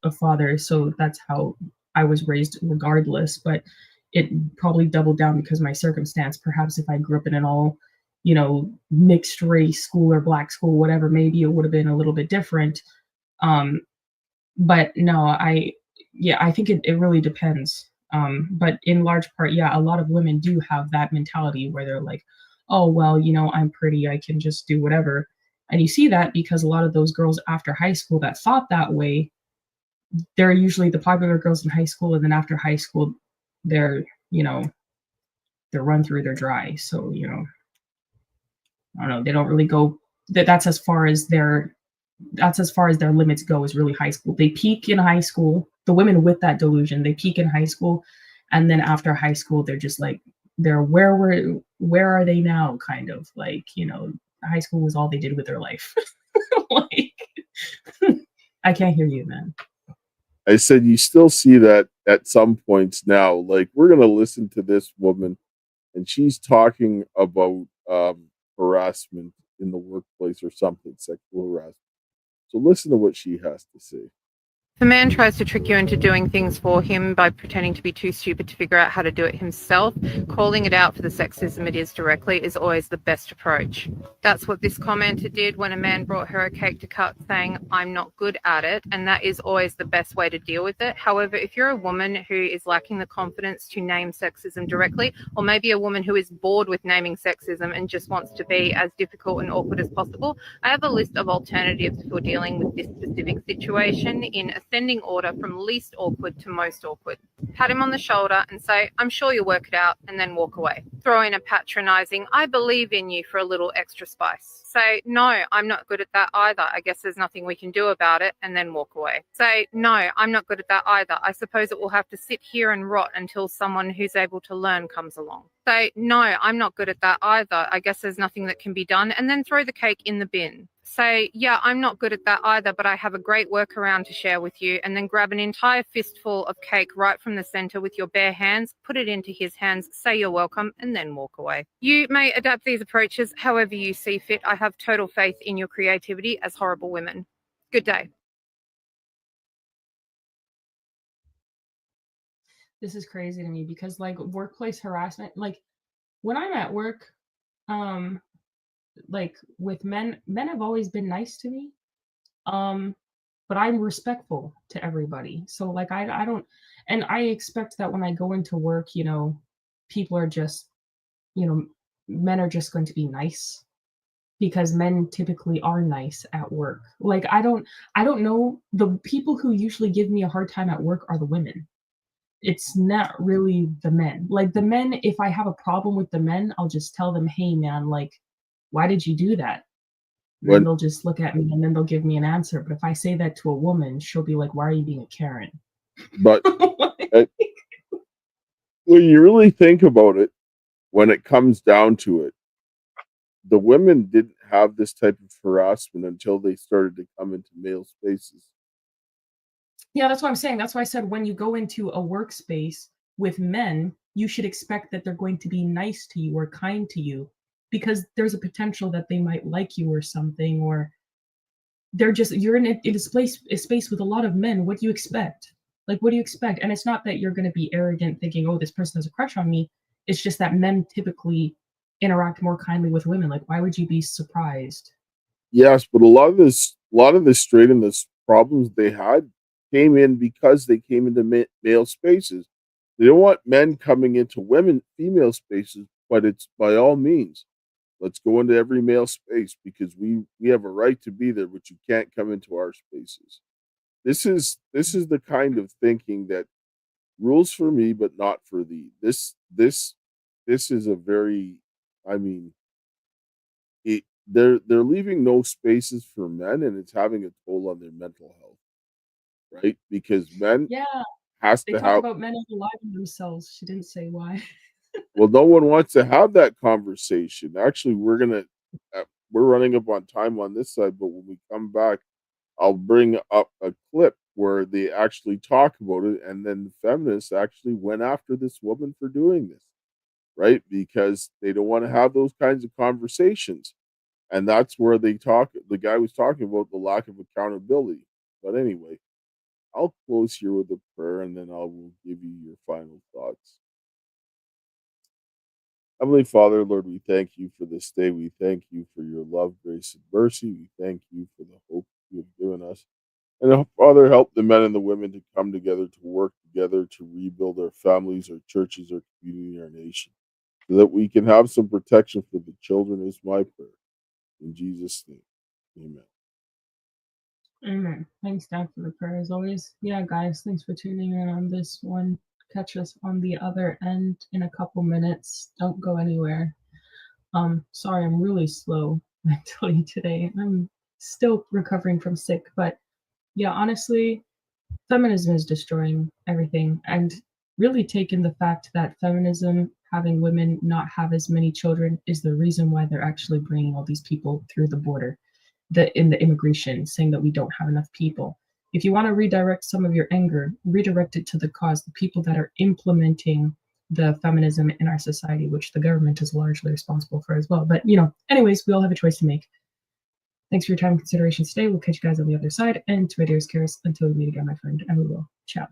a father, so that's how I was raised regardless. But it probably doubled down because of my circumstance. Perhaps if I grew up in an all, you know, mixed race school or Black school, whatever, maybe it would have been a little bit different. But no, I think it really depends. But in large part, yeah, a lot of women do have that mentality where they're like, oh, well, you know, I'm pretty, I can just do whatever. And you see that because a lot of those girls after high school that thought that way, they're usually the popular girls in high school. And then after high school, they're, you know, they're run through, they're dry. So, you know, I don't know, they don't really go, that's as far as their limits go, is really high school. They peak in high school. The women with that delusion, they peak in high school. And then after high school, they're just like, where are they now? Kind of like, you know, high school was all they did with their life. Like, I can't hear you, man.
I said you still see that at some points now. Like, we're going to listen to this woman, and she's talking about harassment in the workplace or something, sexual harassment. So listen to what she has to say.
If a man tries to trick you into doing things for him by pretending to be too stupid to figure out how to do it himself, calling it out for the sexism it is directly is always the best approach. That's what this commenter did when a man brought her a cake to cut, saying, I'm not good at it, and that is always the best way to deal with it. However, if you're a woman who is lacking the confidence to name sexism directly, or maybe a woman who is bored with naming sexism and just wants to be as difficult and awkward as possible, I have a list of alternatives for dealing with this specific situation in a ascending order from least awkward to most awkward. Pat him on the shoulder and say, I'm sure you'll work it out, and then walk away. Throw in a patronizing, I believe in you for a little extra spice. Say, no, I'm not good at that either. I guess there's nothing we can do about it, and then walk away. Say, no, I'm not good at that either. I suppose it will have to sit here and rot until someone who's able to learn comes along. Say, no, I'm not good at that either. I guess there's nothing that can be done, and then throw the cake in the bin. Say, yeah, I'm not good at that either, but I have a great workaround to share with you, and then grab an entire fistful of cake right from the center with your bare hands, put it into his hands, say you're welcome, and then walk away. You may adapt these approaches however you see fit. I have total faith in your creativity as horrible women. Good day.
This is crazy to me because like workplace harassment, like when I'm at work, like with men have always been nice to me. But I'm respectful to everybody. So like I don't, and I expect that when I go into work, you know, people are just, you know, men are just going to be nice because men typically are nice at work. Like I don't know, the people who usually give me a hard time at work are the women. It's not really the men. Like the men, if I have a problem with the men, I'll just tell them, hey man, like, why did you do that? And then they'll just look at me and then they'll give me an answer. But if I say that to a woman, she'll be like, why are you being a Karen?
But when you really think about it, when it comes down to it, the women didn't have this type of harassment until they started to come into male spaces.
Yeah, that's what I'm saying. That's why I said when you go into a workspace with men, you should expect that they're going to be nice to you or kind to you because there's a potential that they might like you or something, or they're just, you're in a space with a lot of men. What do you expect? Like, what do you expect? And it's not that you're going to be arrogant thinking, oh, this person has a crush on me. It's just that men typically interact more kindly with women. Like, why would you be surprised?
Yes, but a lot of this straight in this problems they had came in because they came into male spaces. They don't want men coming into female spaces, but it's by all means, let's go into every male space because we have a right to be there, but you can't come into our spaces. This is the kind of thinking that rules for me, but not for thee. This is a very, I mean, they're leaving no spaces for men, and it's having a toll on their mental health, right? Because men has
They
to
talk
have.
about men unaliving themselves. She didn't say why.
Well, no one wants to have that conversation. Actually, we're running up on time on this side, but when we come back, I'll bring up a clip where they actually talk about it, and then the feminists actually went after this woman for doing this, right? Because they don't want to have those kinds of conversations. And that's where the guy was talking about the lack of accountability. But anyway, I'll close here with a prayer and then I will give you your final thoughts. Heavenly Father, Lord, we thank you for this day. We thank you for your love, grace, and mercy. We thank you for the hope you have given us. And Father, help the men and the women to come together, to work together, to rebuild our families, our churches, our community, our nation, so that we can have some protection for the children is my prayer. In Jesus' name, amen.
Amen. Thanks, Dan, for the prayer as always. Yeah, guys, thanks for tuning in on this one. Catch us on the other end in a couple minutes. Don't go anywhere. Sorry, I'm really slow mentally today. I'm still recovering from sick, but yeah, honestly, feminism is destroying everything, and really taking the fact that feminism, having women not have as many children, is the reason why they're actually bringing all these people through the border, in the immigration, saying that we don't have enough people. If you want to redirect some of your anger, redirect it to the cause, the people that are implementing the feminism in our society, which the government is largely responsible for as well. But, anyways, we all have a choice to make. Thanks for your time and consideration today. We'll catch you guys on the other side. And to my dearest Karis, until we meet again, my friend, and we will. Ciao.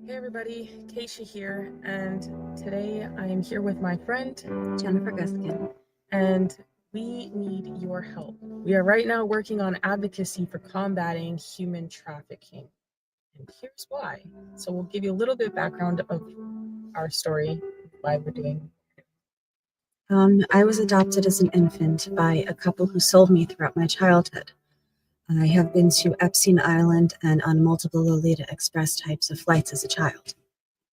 Hey everybody, Kaysha here, and today I am here with my friend
Jennifer Guskin.
and we need your help. We are right now working on advocacy for combating human trafficking, and here's why. So we'll give you a little bit of background of our story, why we're doing.
I was adopted as an infant by a couple who sold me throughout my childhood. I have been to Epstein Island and on multiple Lolita Express types of flights as a child.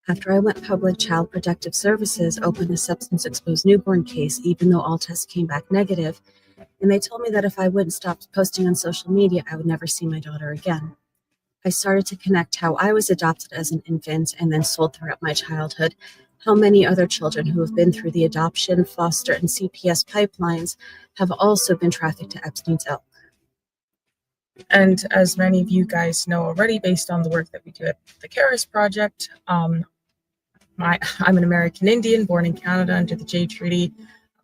After I went public, Child Protective Services opened a substance-exposed newborn case, even though all tests came back negative, and they told me that if I wouldn't stop posting on social media, I would never see my daughter again. I started to connect how I was adopted as an infant and then sold throughout my childhood, how many other children who have been through the adoption, foster, and CPS pipelines have also been trafficked to Epstein's ilk.
And as many of you guys know already, based on the work that we do at the Karis Project, I'm an American Indian born in Canada under the Jade Treaty.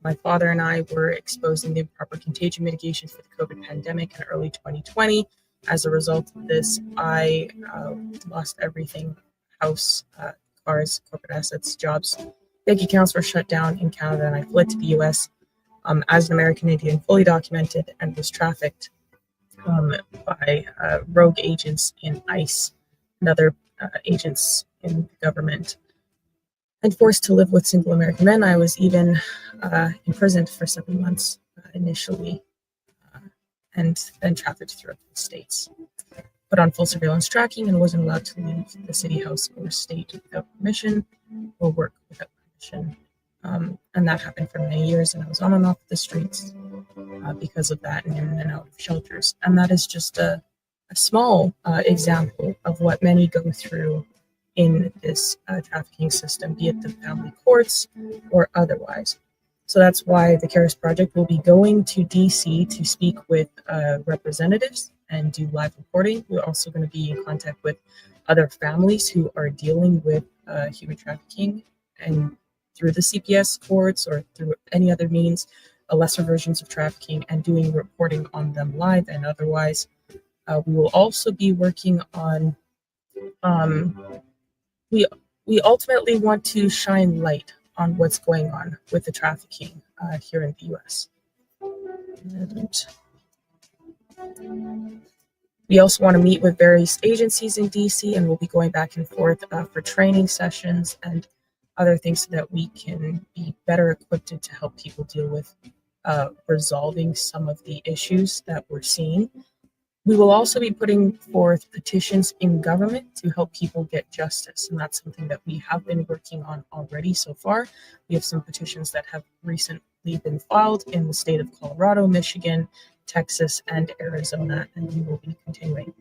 My father and I were exposed in the improper contagion mitigation for the COVID pandemic in early 2020. As a result of this, I lost everything: house, cars, corporate assets, jobs. Bank accounts were shut down in Canada, and I fled to the US as an American Indian, fully documented, and was trafficked by rogue agents in ICE and other agents in the government, and forced to live with single American men. I was even imprisoned for 7 months initially, and then trafficked throughout the states. Put on full surveillance tracking and wasn't allowed to leave the city, house, or state without permission or work without permission. And that happened for many years, and I was on and off the streets because of that, and in and out of shelters. And that is just a small example of what many go through in this trafficking system, be it the family courts or otherwise. So that's why the Karis Project will be going to DC to speak with representatives and do live reporting. We're also going to be in contact with other families who are dealing with human trafficking, and through the CPS courts or through any other means, lesser versions of trafficking, and doing reporting on them live and otherwise. We will also be working on, we ultimately want to shine light on what's going on with the trafficking here in the US. And we also want to meet with various agencies in DC, and we'll be going back and forth for training sessions and other things so that we can be better equipped to help people deal with resolving some of the issues that we're seeing. We will also be putting forth petitions in government to help people get justice, and that's something that we have been working on already so far. We have some petitions that have recently been filed in the state of Colorado, Michigan, Texas, and Arizona, and we will be continuing.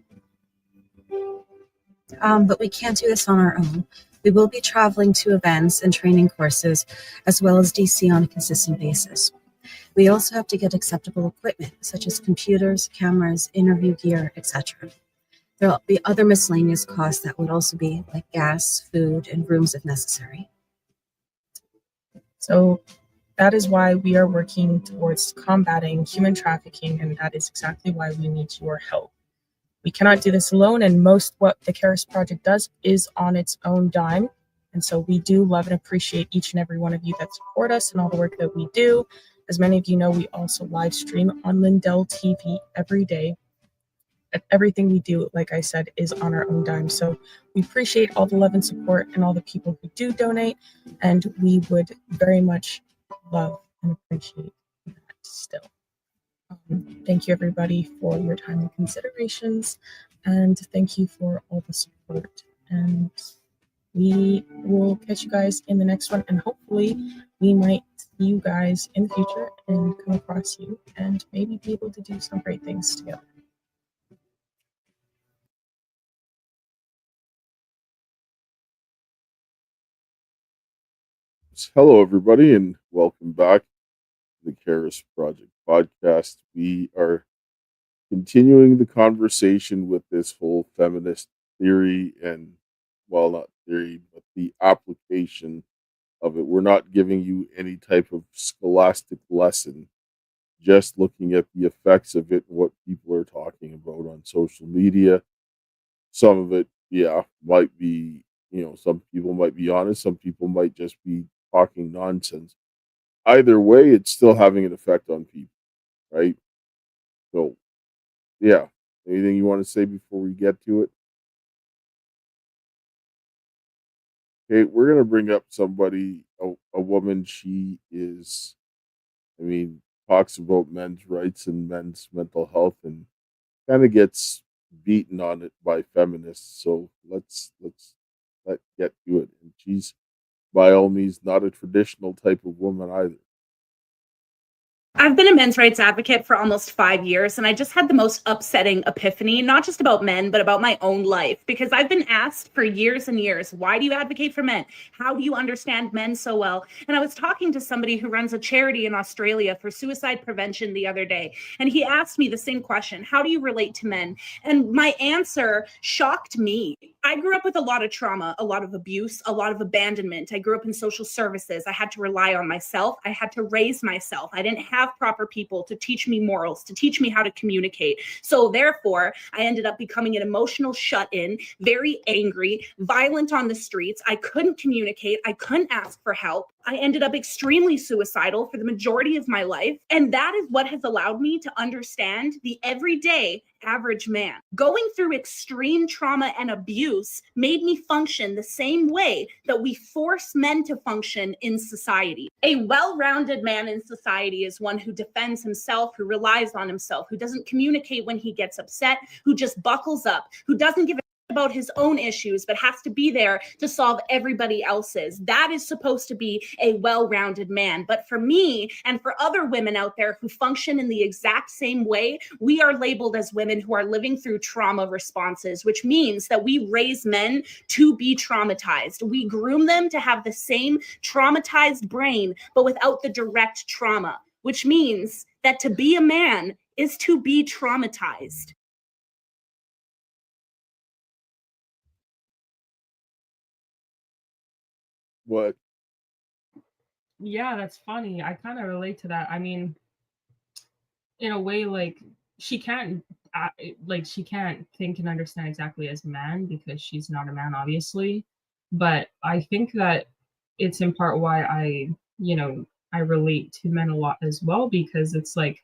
But we can't do this on our own. We will be traveling to events and training courses, as well as DC on a consistent basis. We also have to get acceptable equipment, such as computers, cameras, interview gear, etc. There will be other miscellaneous costs that would also be like gas, food, and rooms if necessary.
So that is why we are working towards combating human trafficking, and that is exactly why we need your help. We cannot do this alone, and most what the Karis Project does is on its own dime. And so we do love and appreciate each and every one of you that support us and all the work that we do. As many of you know, we also live stream on Lindell TV every day. And everything we do, like I said, is on our own dime. So we appreciate all the love and support and all the people who do donate. And we would very much love and appreciate that still. Thank you, everybody, for your time and considerations. And thank you for all the support. And we will catch you guys in the next one. And hopefully we might see you guys in the future and come across you and maybe be able to do some great things together.
Hello, everybody, and welcome back to the Karis Project podcast. We are continuing the conversation with this whole feminist theory and, well, not theory, but the application of it. We're not giving you any type of scholastic lesson, just looking at the effects of it and what people are talking about on social media. Some of it, might be, some people might be honest, some people might just be talking nonsense. Either way, it's still having an effect on people, right? So, anything you want to say before we get to it? Okay, we're going to bring up somebody, a woman. She is, talks about men's rights and men's mental health and kind of gets beaten on it by feminists. So let's get to it. And she's by all means not a traditional type of woman either.
I've been a men's rights advocate for almost 5 years, and I just had the most upsetting epiphany, not just about men, but about my own life, because I've been asked for years and years, why do you advocate for men? How do you understand men so well? And I was talking to somebody who runs a charity in Australia for suicide prevention the other day, and he asked me the same question, how do you relate to men? And my answer shocked me. I grew up with a lot of trauma, a lot of abuse, a lot of abandonment. I grew up in social services. I had to rely on myself. I had to raise myself. I didn't have proper people to teach me morals, to teach me how to communicate. So therefore, I ended up becoming an emotional shut-in, very angry, violent on the streets. I couldn't communicate. I couldn't ask for help. I ended up extremely suicidal for the majority of my life. And that is what has allowed me to understand the everyday average man. Going through extreme trauma and abuse made me function the same way that we force men to function in society. A well-rounded man in society is one who defends himself, who relies on himself, who doesn't communicate when he gets upset, who just buckles up, who doesn't give a about his own issues, but has to be there to solve everybody else's. That is supposed to be a well-rounded man. But for me and for other women out there who function in the exact same way, we are labeled as women who are living through trauma responses, which means that we raise men to be traumatized. We groom them to have the same traumatized brain, but without the direct trauma, which means that to be a man is to be traumatized.
What?
Yeah, that's funny. I kind of relate to that. I mean, in a way, like she can't think and understand exactly as a man because she's not a man, obviously. But I think that it's in part why I relate to men a lot as well, because it's like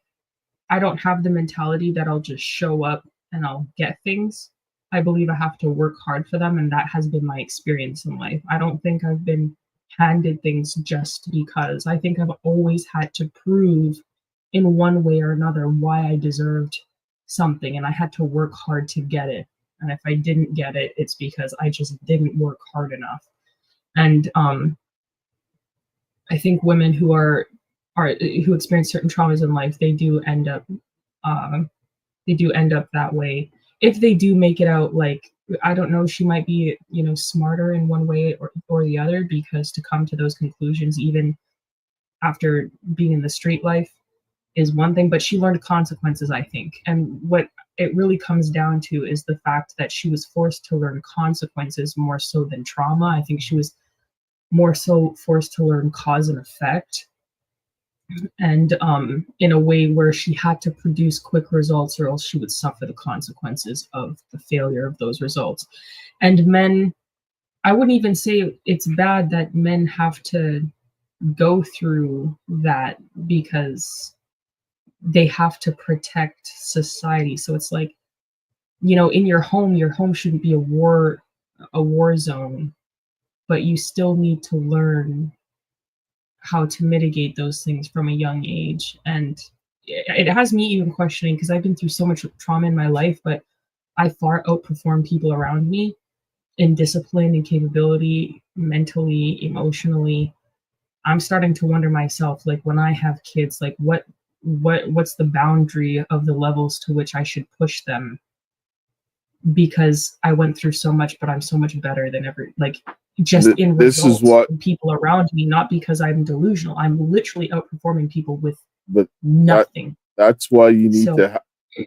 I don't have the mentality that I'll just show up and I'll get things. I believe I have to work hard for them, and that has been my experience in life. I don't think I've been handed things just because. I think I've always had to prove in one way or another why I deserved something and I had to work hard to get it. And if I didn't get it, it's because I just didn't work hard enough. And I think women who who experience certain traumas in life, they do end up that way. If they do make it out, like, I don't know, she might be, smarter in one way or the other, because to come to those conclusions, even after being in the street life, is one thing, but she learned consequences, I think. And what it really comes down to is the fact that she was forced to learn consequences more so than trauma. I think she was more so forced to learn cause and effect, and in a way where she had to produce quick results, or else she would suffer the consequences of the failure of those results. And men, I wouldn't even say it's bad that men have to go through that, because they have to protect society. So it's like, in your home shouldn't be a war zone, but you still need to learn how to mitigate those things from a young age. And it has me even questioning, because I've been through so much trauma in my life, but I far outperform people around me in discipline and capability, mentally, emotionally. I'm starting to wonder myself, like, when I have kids, like, what's the boundary of the levels to which I should push them, because I went through so much, but I'm so much better than in
this
results
is what
from people around me, not because I'm delusional. I'm literally outperforming people with
but
nothing.
That's why you need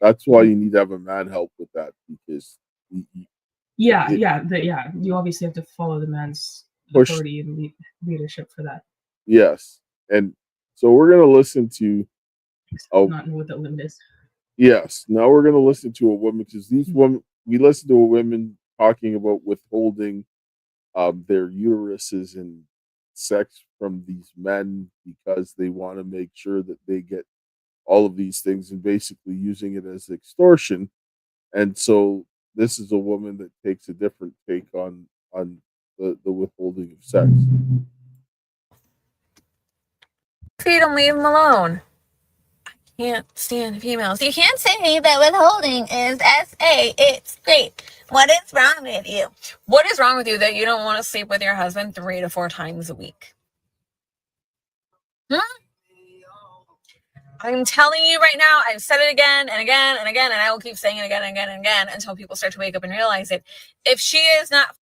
that's why you need to have a man help with that, because
you obviously have to follow the man's authority and leadership for that.
Yes. And so we're going to listen to
not know what that limit is.
Yes. Now we're going to listen to a woman, because these women, we listen to a women talking about withholding their uteruses and sex from these men, because they want to make sure that they get all of these things, and basically using it as extortion. And so this is a woman that takes a different take on the withholding of sex.
Feed them, leave them alone. I can't stand females. You can't say that withholding is SA. It's great. What is wrong with you? What is wrong with you that you don't want to sleep with your husband 3 to 4 times a week? I'm telling you right now, I've said it again and again and again, and I will keep saying it again and again and again until people start to wake up and realize it. If she is not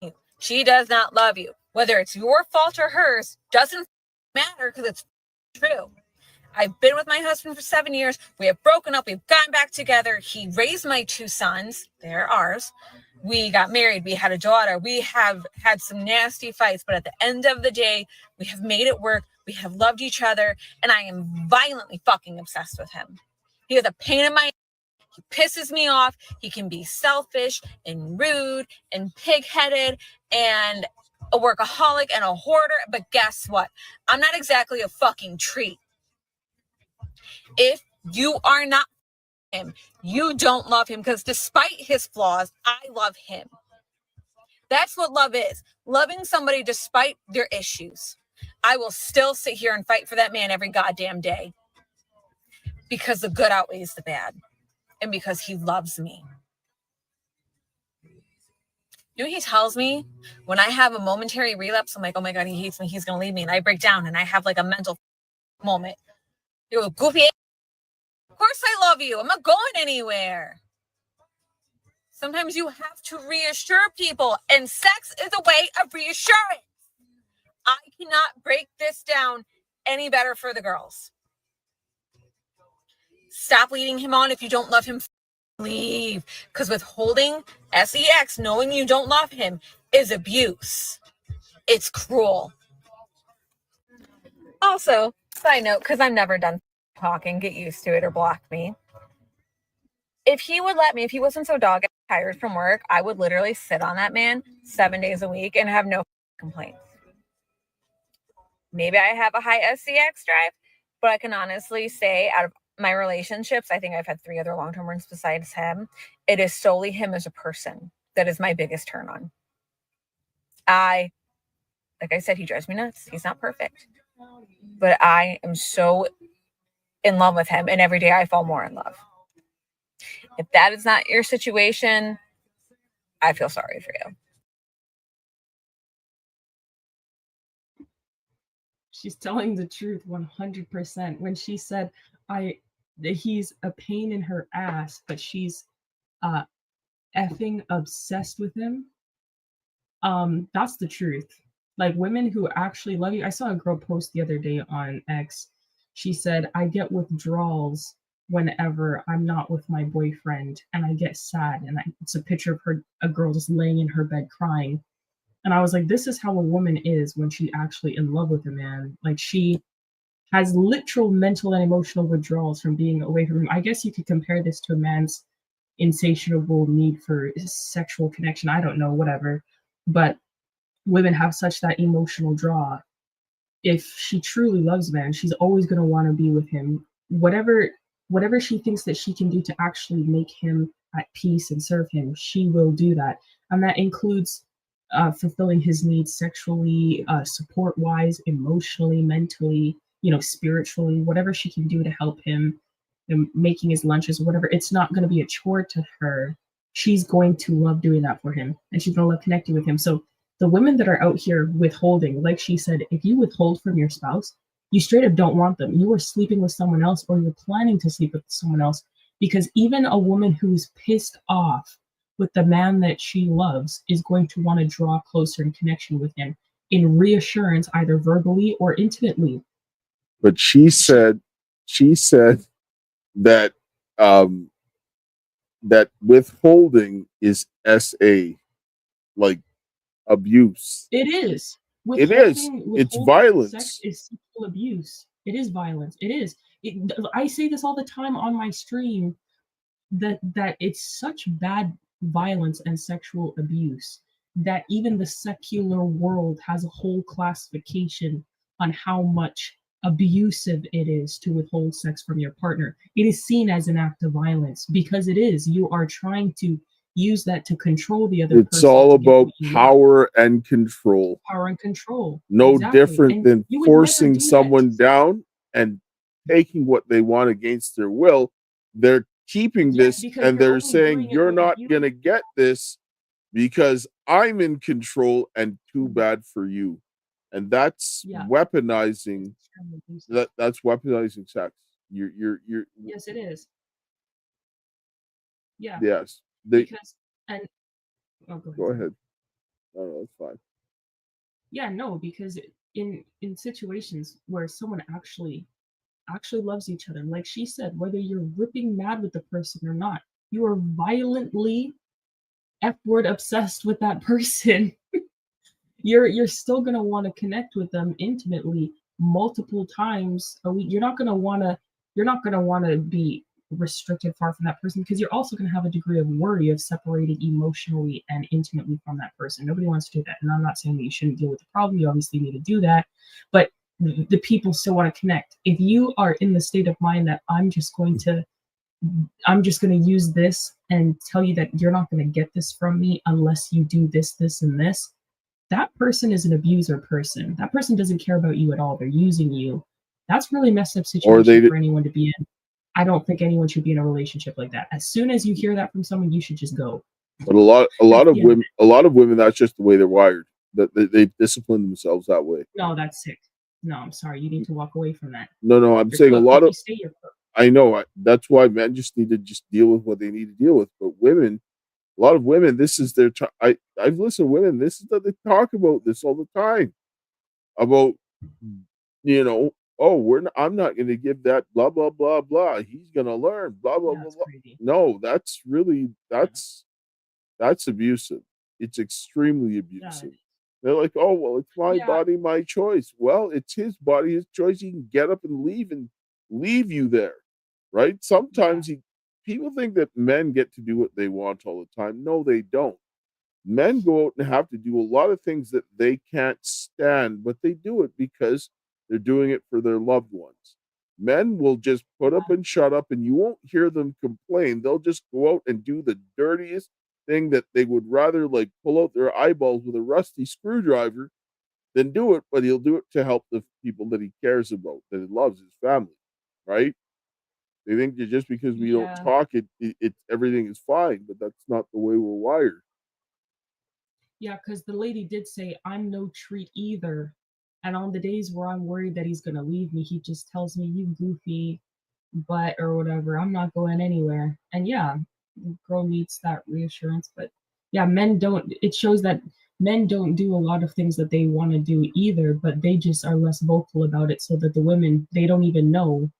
you, she does not love you. Whether it's your fault or hers doesn't matter, because it's true. I've been with my husband for 7 years. We have broken up. We've gotten back together. He raised my 2 sons. They're ours. We got married. We had a daughter. We have had some nasty fights, but at the end of the day, we have made it work. We have loved each other, and I am violently fucking obsessed with him. He is a pain in my ass. He pisses me off. He can be selfish and rude and pig-headed and a workaholic and a hoarder, but guess what? I'm not exactly a fucking treat. If you are not him, you don't love him, because despite his flaws, I love him. That's what love is. Loving somebody despite their issues. I will still sit here and fight for that man every goddamn day, because the good outweighs the bad, and because he loves me. You know, he tells me when I have a momentary relapse, I'm like, oh my God, he hates me. He's going to leave me. And I break down and I have like a mental moment. You go, goofy. Of course I love you. I'm not going anywhere. Sometimes you have to reassure people, and sex is a way of reassurance. I cannot break this down any better for the girls. Stop leading him on. If you don't love him, leave. Because withholding sex, knowing you don't love him, is abuse. It's cruel. Also, side note, because I'm never done talking, get used to it or block me. If he would let me, if he wasn't so dogged tired from work, I would literally sit on that man 7 days a week and have no complaints. Maybe I have a high SCX drive, but I can honestly say, out of my relationships, I think I've had 3 other long-term ones besides him. It is solely him as a person that is my biggest turn on. Like I said, he drives me nuts. He's not perfect, but I am so in love with him, and every day I fall more in love. If that is not your situation, I feel sorry for you.
She's telling the truth 100%. When she said he's a pain in her ass, but she's effing obsessed with him. That's the truth. Like, women who actually love you. I saw a girl post the other day on X. She said, I get withdrawals whenever I'm not with my boyfriend, and I get sad. And it's a picture of a girl just laying in her bed crying. And I was like, this is how a woman is when she's actually in love with a man. Like, she has literal mental and emotional withdrawals from being away from him. I guess you could compare this to a man's insatiable need for sexual connection. I don't know, whatever. But women have such that emotional draw. If she truly loves a man, she's always going to want to be with him. Whatever she thinks that she can do to actually make him at peace and serve him, she will do that. And that includes fulfilling his needs sexually, support-wise, emotionally, mentally, spiritually, whatever she can do to help him, making his lunches, whatever. It's not going to be a chore to her. She's going to love doing that for him, and she's going to love connecting with him. So the women that are out here withholding, like she said, if you withhold from your spouse, you straight up don't want them. You are sleeping with someone else, or you're planning to sleep with someone else, because even a woman who's pissed off with the man that she loves is going to want to draw closer in connection with him in reassurance, either verbally or intimately.
But she said that that withholding is SA, like abuse.
It is.
It's violence.
Sex is sexual abuse. It is violence. It is. I say this all the time on my stream, that it's such bad violence and sexual abuse that even the secular world has a whole classification on how much abusive it is to withhold sex from your partner. It is seen as an act of violence, because it is. You are trying to use that to control the other person.
It's all about power and control.
Power and control.
No
Exactly.
different
And
than
you would
forcing
never do
someone
that.
down and taking what they want against their will. They're keeping
Yeah,
this,
because
and
you're
they're
only
saying,
doing it
you're
when
not
you-
going to get this because I'm in control, and too bad for you. And that's weaponizing. That's weaponizing sex. You're
Yes, it is. Yeah.
Yes.
Because and
go ahead. No, that's fine.
Yeah, no, because in situations where someone actually loves each other, like she said, whether you're ripping mad with the person or not, you are violently F-word obsessed with that person. You're still gonna want to connect with them intimately multiple times a week. You're not gonna want to be restricted far from that person, because you're also going to have a degree of worry of separating emotionally and intimately from that person. Nobody wants to do that. And I'm not saying that you shouldn't deal with the problem. You obviously need to do that. But the people still want to connect. If you are in the state of mind that I'm just going to use this and tell you that you're not going to get this from me unless you do this, this, and this, that person is an abuser person. That person doesn't care about you at all. They're using you. That's really messed up situation for anyone to be in. I don't think anyone should be in a relationship like that. As soon as you hear that from someone, you should just go.
But a lot of women, that's just the way they're wired. That they discipline themselves that way.
No, that's sick. No, I'm sorry. You need to walk away from that.
No, I'm saying a lot of. I know. That's why men just need to just deal with what they need to deal with. But women, a lot of women, this is their. I've listened to women. This is that they talk about this all the time. About, I'm not going to give that blah blah blah blah. He's going to learn blah blah blah. No, that's abusive. It's extremely abusive. They're like, oh well, it's my body, my choice. Well, it's his body, his choice. He can get up and leave you there, right? Sometimes people think that men get to do what they want all the time. No, they don't. Men go out and have to do a lot of things that they can't stand, but they do it because they're doing it for their loved ones. Men will just put up and shut up, and you won't hear them complain. They'll just go out and do the dirtiest thing that they would rather like pull out their eyeballs with a rusty screwdriver than do it, but he'll do it to help the people that he cares about, that he loves, his family, right? They think that just because we don't talk, it everything is fine, but that's not the way we're wired.
Yeah, because the lady did say, I'm no treat either. And on the days where I'm worried that he's going to leave me, he just tells me, you goofy butt or whatever, I'm not going anywhere. And yeah, girl needs that reassurance. But yeah, it shows that men don't do a lot of things that they want to do either, but they just are less vocal about it, so that the women, they don't even know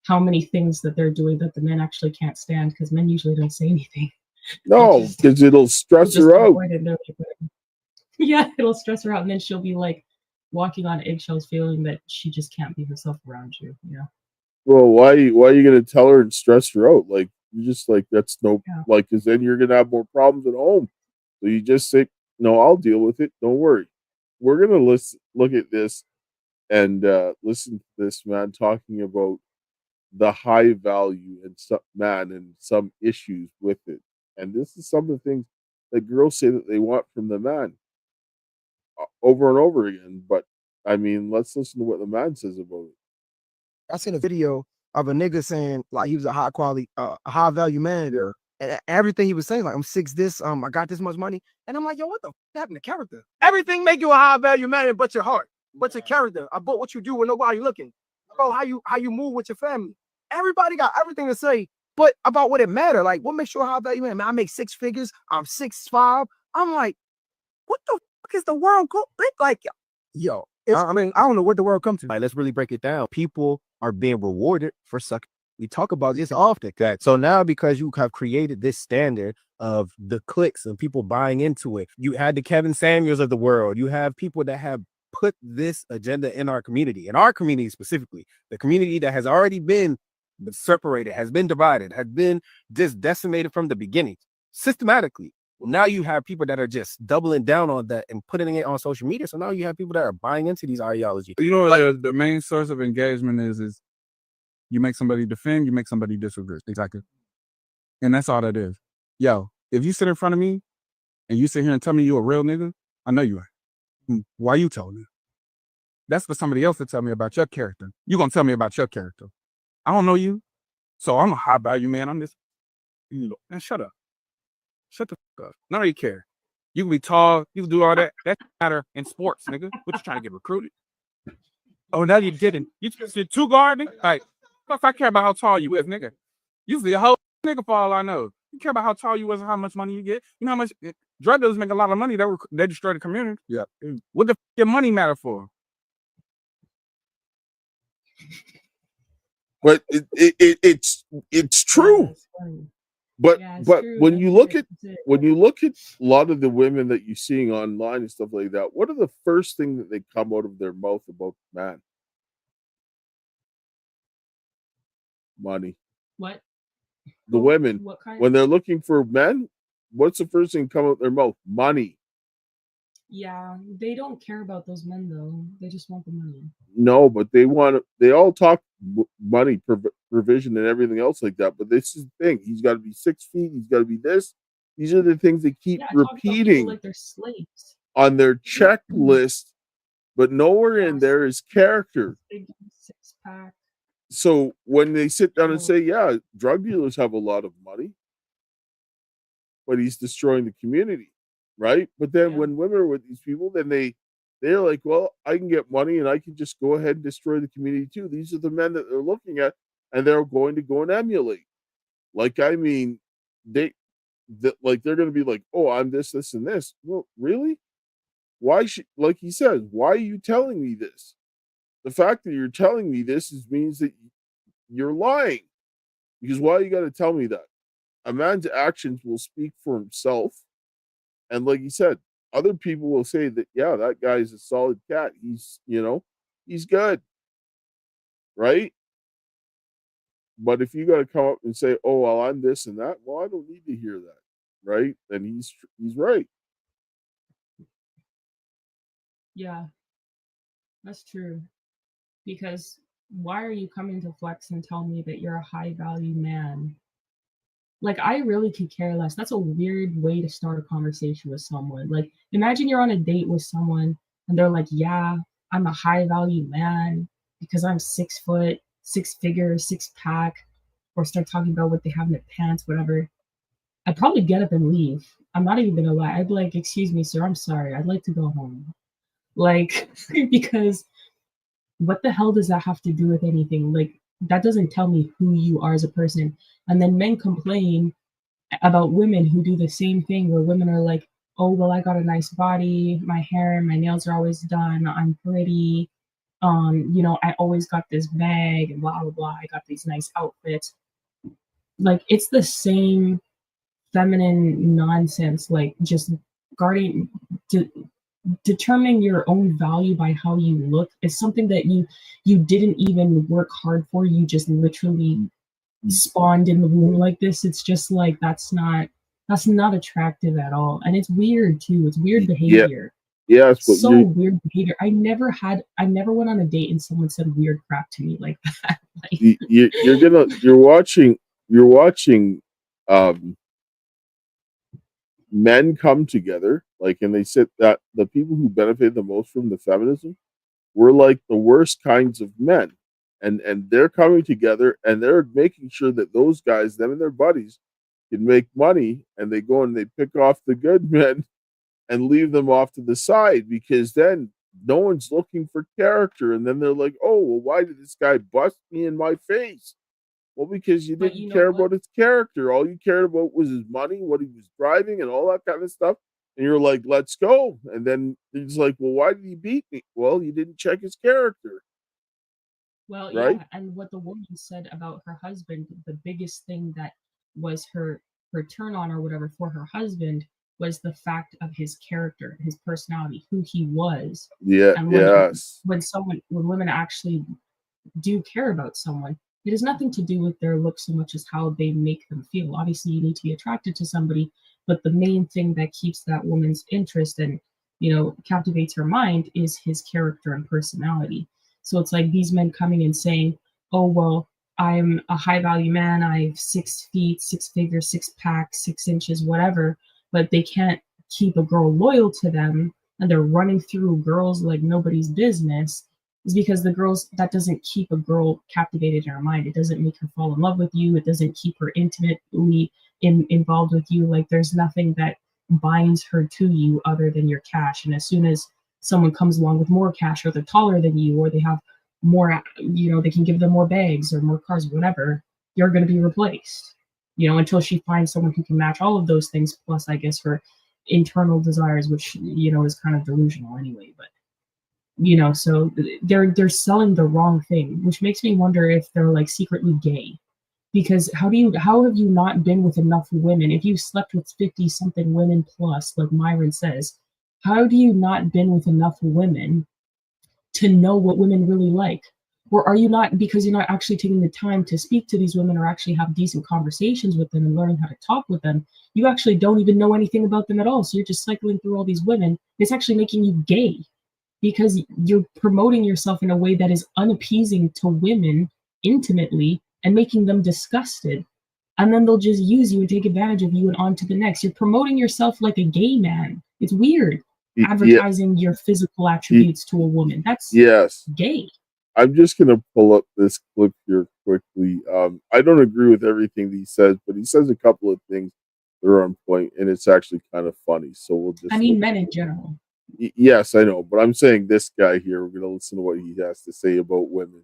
how many things that they're doing that the men actually can't stand, because men usually don't say anything.
No, because it'll stress her out.
Yeah, it'll stress her out, and then she'll be like walking on eggshells, feeling that she just can't be herself around you. Yeah.
Well, why are you gonna tell her and stress her out? Like, you just like, that's no, like, because then you're gonna have more problems at home. So you just say, no, I'll deal with it. Don't worry. We're gonna look at this and listen to this man talking about the high value and some issues with it. And this is some of the things that girls say that they want from the man over and over again. But I mean, let's listen to what the man says about it.
I seen a video of a nigga saying like he was a high quality, high value man, and everything he was saying, like, I'm 6 this, I got this much money, and I'm like, yo, what the happened to character? Everything make you a high value man, but your heart, but your character, about what you do when nobody looking, about how you move with your family. Everybody got everything to say, but about what it matter. Like, what makes you a high value man? Man, I make 6 figures. I'm 6'5". I'm like, what the fuck is the world go like? Yo, I mean, I don't know what the world comes to. Like, let's really break it down. People are being rewarded for sucking. We talk about this often. Okay? So now, because you have created this standard of the clicks and people buying into it, you had the Kevin Samuels of the world. You have people that have put this agenda in our community specifically, the community that has already been separated, has been divided, has been just decimated from the beginning, systematically. Well, now you have people that are just doubling down on that and putting it on social media. So now you have people that are buying into these ideologies.
You know, like, the main source of engagement is you make somebody defend, you make somebody disagree. Exactly. And that's all that is. Yo, if you sit in front of me and you sit here and tell me you a real nigga, I know you ain't. Why you telling me? That's for somebody else to tell me about your character. You gonna tell me about your character. I don't know you. So I'm a high value man. I'm this. You know, man, shut up. Shut the fuck up. None of you care. You can be tall. You can do all that. That matter in sports, nigga. What you trying to get recruited? Oh, now you didn't. You just did 2 guard, nigga? Like, fuck, I care about how tall you is, nigga. You see a whole nigga for all I know. You care about how tall you is and how much money you get. You know how much drug dealers make a lot of money. They destroy the community. Yeah. What the fuck your money matter for?
But it's true. But when you look at a lot of the women that you're seeing online and stuff like that, what are the first thing that they come out of their mouth about man? Money.
What?
The women, when they're looking for men, what's the first thing come out their mouth? Money.
Yeah, they don't care about those men though. They just want the money.
No, but they all talk money, provision, and everything else like that. But this is the thing: he's got to be 6 feet. He's got to be this. These are the things they keep repeating
like they're slaves
on their checklist, but nowhere in there is character.
Big 6-pack.
So when they sit down and say, "Yeah, drug dealers have a lot of money," but he's destroying the community, right? But then when women are with these people, then they're like, well, I can get money and I can just go ahead and destroy the community too. These are the men that they're looking at, and they're going to go and emulate. Like, I mean, they're going to be like, oh, I'm this, this, and this. Well, really? Why like he says, why are you telling me this? The fact that you're telling me this means that you're lying. Because why you got to tell me that? A man's actions will speak for himself. And like he said, other people will say that, yeah, that guy's a solid cat. He's good. Right? But if you got to come up and say, oh, well, I'm this and that, well, I don't need to hear that. Right? Then he's right.
Yeah, that's true. Because why are you coming to flex and tell me that you're a high value man? Like, I really could care less. That's a weird way to start a conversation with someone. Like, imagine you're on a date with someone and they're like, yeah, I'm a high value man because I'm 6 foot, 6 figure, 6-pack. or start talking about what they have in their pants, whatever, I'd probably get up and leave. I'm not even gonna lie. I'd be like, excuse me, sir, I'm sorry. I'd like to go home. Like, because what the hell does that have to do with anything? Like, that doesn't tell me who you are as a person. And then men complain about women who do the same thing, where women are like, oh, well, I got a nice body, my hair and my nails are always done, I'm pretty, you know, I always got this bag and blah blah blah, I got these nice outfits. Like, it's the same feminine nonsense, like just guarding determining your own value by how you look is something that you didn't even work hard for. You just literally spawned in the womb like this. It's just like that's not attractive at all, and it's weird too. It's weird behavior.
Yeah,
So weird behavior. I never went on a date and someone said weird crap to me like that. Like,
you're watching men come together, like, and they said that the people who benefited the most from the feminism were like the worst kinds of men, and they're coming together and they're making sure that those guys, them and their buddies, can make money, and they go and they pick off the good men and leave them off to the side, because then no one's looking for character, and then they're like, oh, well, why did this guy bust me in my face? Well, because you didn't care about his character. All you cared about was his money, what he was driving, and all that kind of stuff. And you're like, let's go. And then he's like, well, why did he beat me? Well, you didn't check his character.
well,
Right?
yeah, and what the woman said about her husband, the biggest thing that was her turn on or whatever for her husband was the fact of his character, his personality, who he was.
Yeah,
And
yes.
when women actually do care about someone, it has nothing to do with their look so much as how they make them feel. Obviously, you need to be attracted to somebody, but the main thing that keeps that woman's interest and, you know, captivates her mind is his character and personality. So it's like these men coming and saying, oh, well, I'm a high value man, I have 6 feet, 6 figures, 6-pack, 6 inches, whatever, but they can't keep a girl loyal to them, and they're running through girls like nobody's business, is because that doesn't keep a girl captivated in her mind. It doesn't make her fall in love with you. It doesn't keep her intimately involved with you. Like, there's nothing that binds her to you other than your cash. And as soon as someone comes along with more cash, or they're taller than you, or they have more, you know, they can give them more bags or more cars, whatever, you're going to be replaced, you know, until she finds someone who can match all of those things, plus, I guess, her internal desires, which, you know, is kind of delusional anyway. But, you know, so they're selling the wrong thing, which makes me wonder if they're like secretly gay. Because how have you not been with enough women? If you slept with 50 something women plus, like Myron says, how do you not been with enough women to know what women really like? Or are you not, because you're not actually taking the time to speak to these women or actually have decent conversations with them and learning how to talk with them, you actually don't even know anything about them at all. So you're just cycling through all these women. It's actually making you gay, because you're promoting yourself in a way that is unappeasing to women intimately and making them disgusted. And then they'll just use you and take advantage of you and on to the next. You're promoting yourself like a gay man. It's weird. Advertising your physical attributes to a woman. That's gay.
I'm just going to pull up this clip here quickly. I don't agree with everything he says, but he says a couple of things that are on point, and it's actually kind of funny. So we'll just...
I mean, men in general.
Yes, I know, but I'm saying this guy here, we're going to listen to what he has to say about women.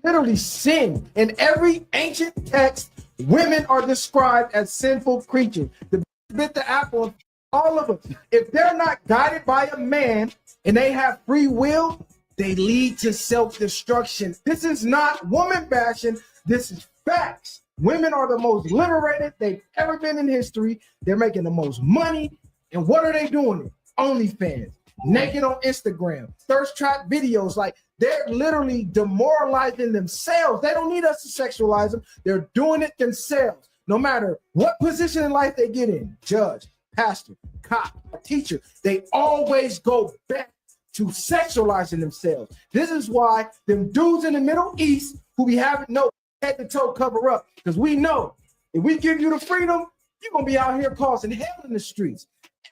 Literally sin. In every ancient text, women are described as sinful creatures. The bit the apple, all of them. If they're not guided by a man and they have free will, they lead to self-destruction. This is not woman bashing. This is facts. Women are the most liberated they've ever been in history. They're making the most money. And what are they doing? OnlyFans, naked on Instagram, thirst trap videos. Like, they're literally demoralizing themselves. They don't need us to sexualize them. They're doing it themselves. No matter what position in life they get in, judge, pastor, cop, teacher, they always go back to sexualizing themselves. This is why them dudes in the Middle East who we haven't no head to toe cover up, because we know if we give you the freedom, you're gonna be out here causing hell in the streets.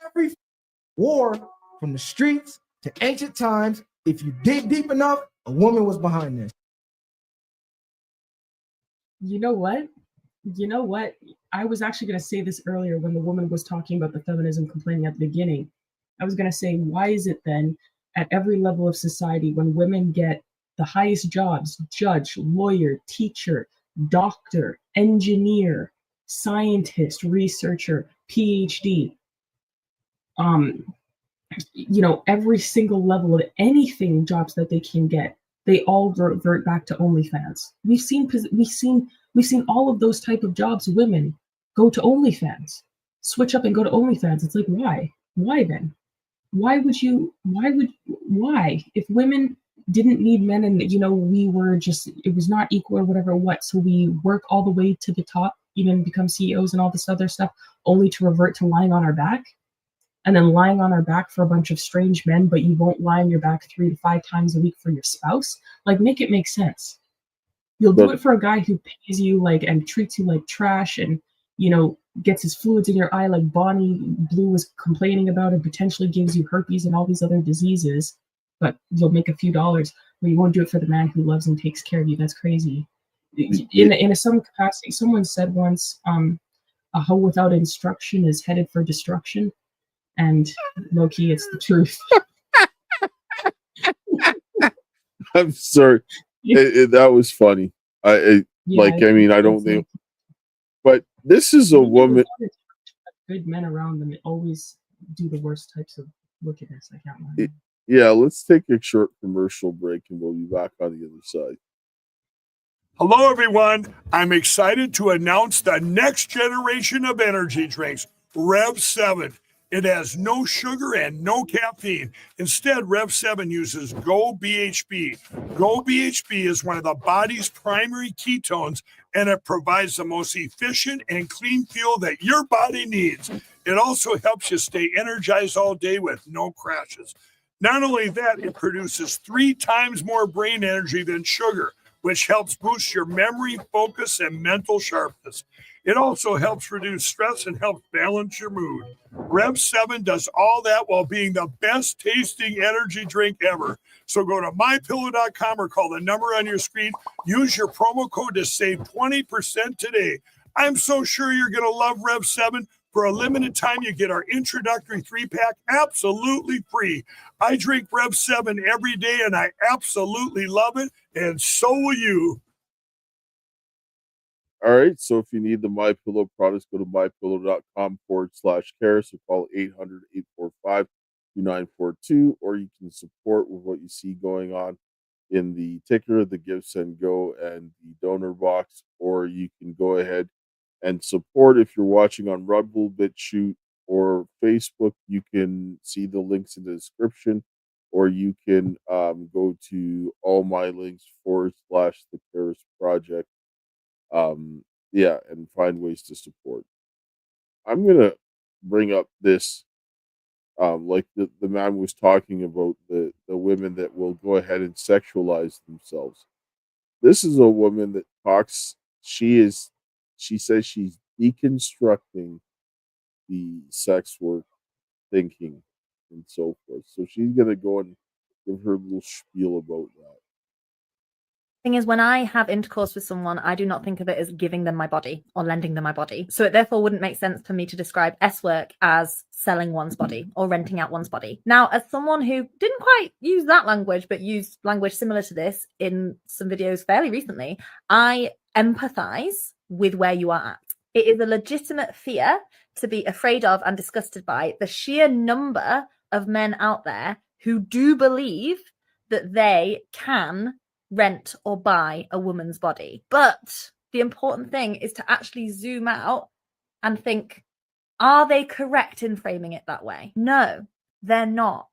Every war from the streets to ancient times, if you dig deep enough, a woman was behind this.
You know what? You know what? I was actually going to say this earlier when the woman was talking about the feminism complaining at the beginning. I was going to say, why is it then at every level of society when women get the highest jobs, judge, lawyer, teacher, doctor, engineer, scientist, researcher, PhD, every single level of anything jobs that they can get, they all revert back to OnlyFans. We've seen all of those type of jobs, women go to OnlyFans, switch up and go to OnlyFans. It's like, why then? Why? If women didn't need men and we were just, it was not equal or whatever, so we work all the way to the top, even become CEOs and all this other stuff, only to revert to lying on our back? And then lying on our back for a bunch of strange men, but you won't lie on your back 3 to 5 times a week for your spouse? Like, make it make sense. You'll do it for a guy who pays you and treats you like trash and, gets his fluids in your eye like Bonnie Blue was complaining about, and potentially gives you herpes and all these other diseases, but you'll make a few dollars. But you won't do it for the man who loves and takes care of you. That's crazy. In some capacity, someone said once, a hoe without instruction is headed for destruction. And low-key, it's the truth.
I'm sorry. That was funny. I don't think. But this is a woman.
Good men around them always do the worst types of wickedness. I can't lie.
Yeah, let's take a short commercial break and we'll be back on the other side.
Hello, everyone. I'm excited to announce the next generation of energy drinks, Rev 7. It has no sugar and no caffeine. Instead, Rev 7 uses Go BHB. Go BHB is one of the body's primary ketones, and it provides the most efficient and clean fuel that your body needs. It also helps you stay energized all day with no crashes. Not only that, it produces 3 times more brain energy than sugar, which helps boost your memory, focus, and mental sharpness. It also helps reduce stress and helps balance your mood. Rev 7 does all that while being the best tasting energy drink ever. So go to MyPillow.com or call the number on your screen. Use your promo code to save 20% today. I'm so sure you're going to love Rev 7. For a limited time, you get our introductory 3-pack absolutely free. I drink Rev 7 every day, and I absolutely love it, and so will you.
All right, so if you need the MyPillow products, go to mypillow.com/Karis or call 800-845-2942, or you can support with what you see going on in the ticker, the Give, Send, Go, and the donor box, or you can go ahead and support if you're watching on Rumble, BitChute, or Facebook. You can see the links in the description, or you can go to all my links /the Karis Project. And find ways to support. I'm gonna bring up this, like the man was talking about the women that will go ahead and sexualize themselves. This is a woman that talks. She says she's deconstructing the sex work thinking and so forth. So she's gonna go and give her little spiel about that.
Thing is, when I have intercourse with someone, I do not think of it as giving them my body or lending them my body. So it therefore wouldn't make sense for me to describe S work as selling one's body or renting out one's body. Now, as someone who didn't quite use that language, but used language similar to this in some videos fairly recently, I empathize with where you are at. It is a legitimate fear to be afraid of and disgusted by the sheer number of men out there who do believe that they can rent or buy a woman's body. But the important thing is to actually zoom out and think, are they correct in framing it that way? No, they're not.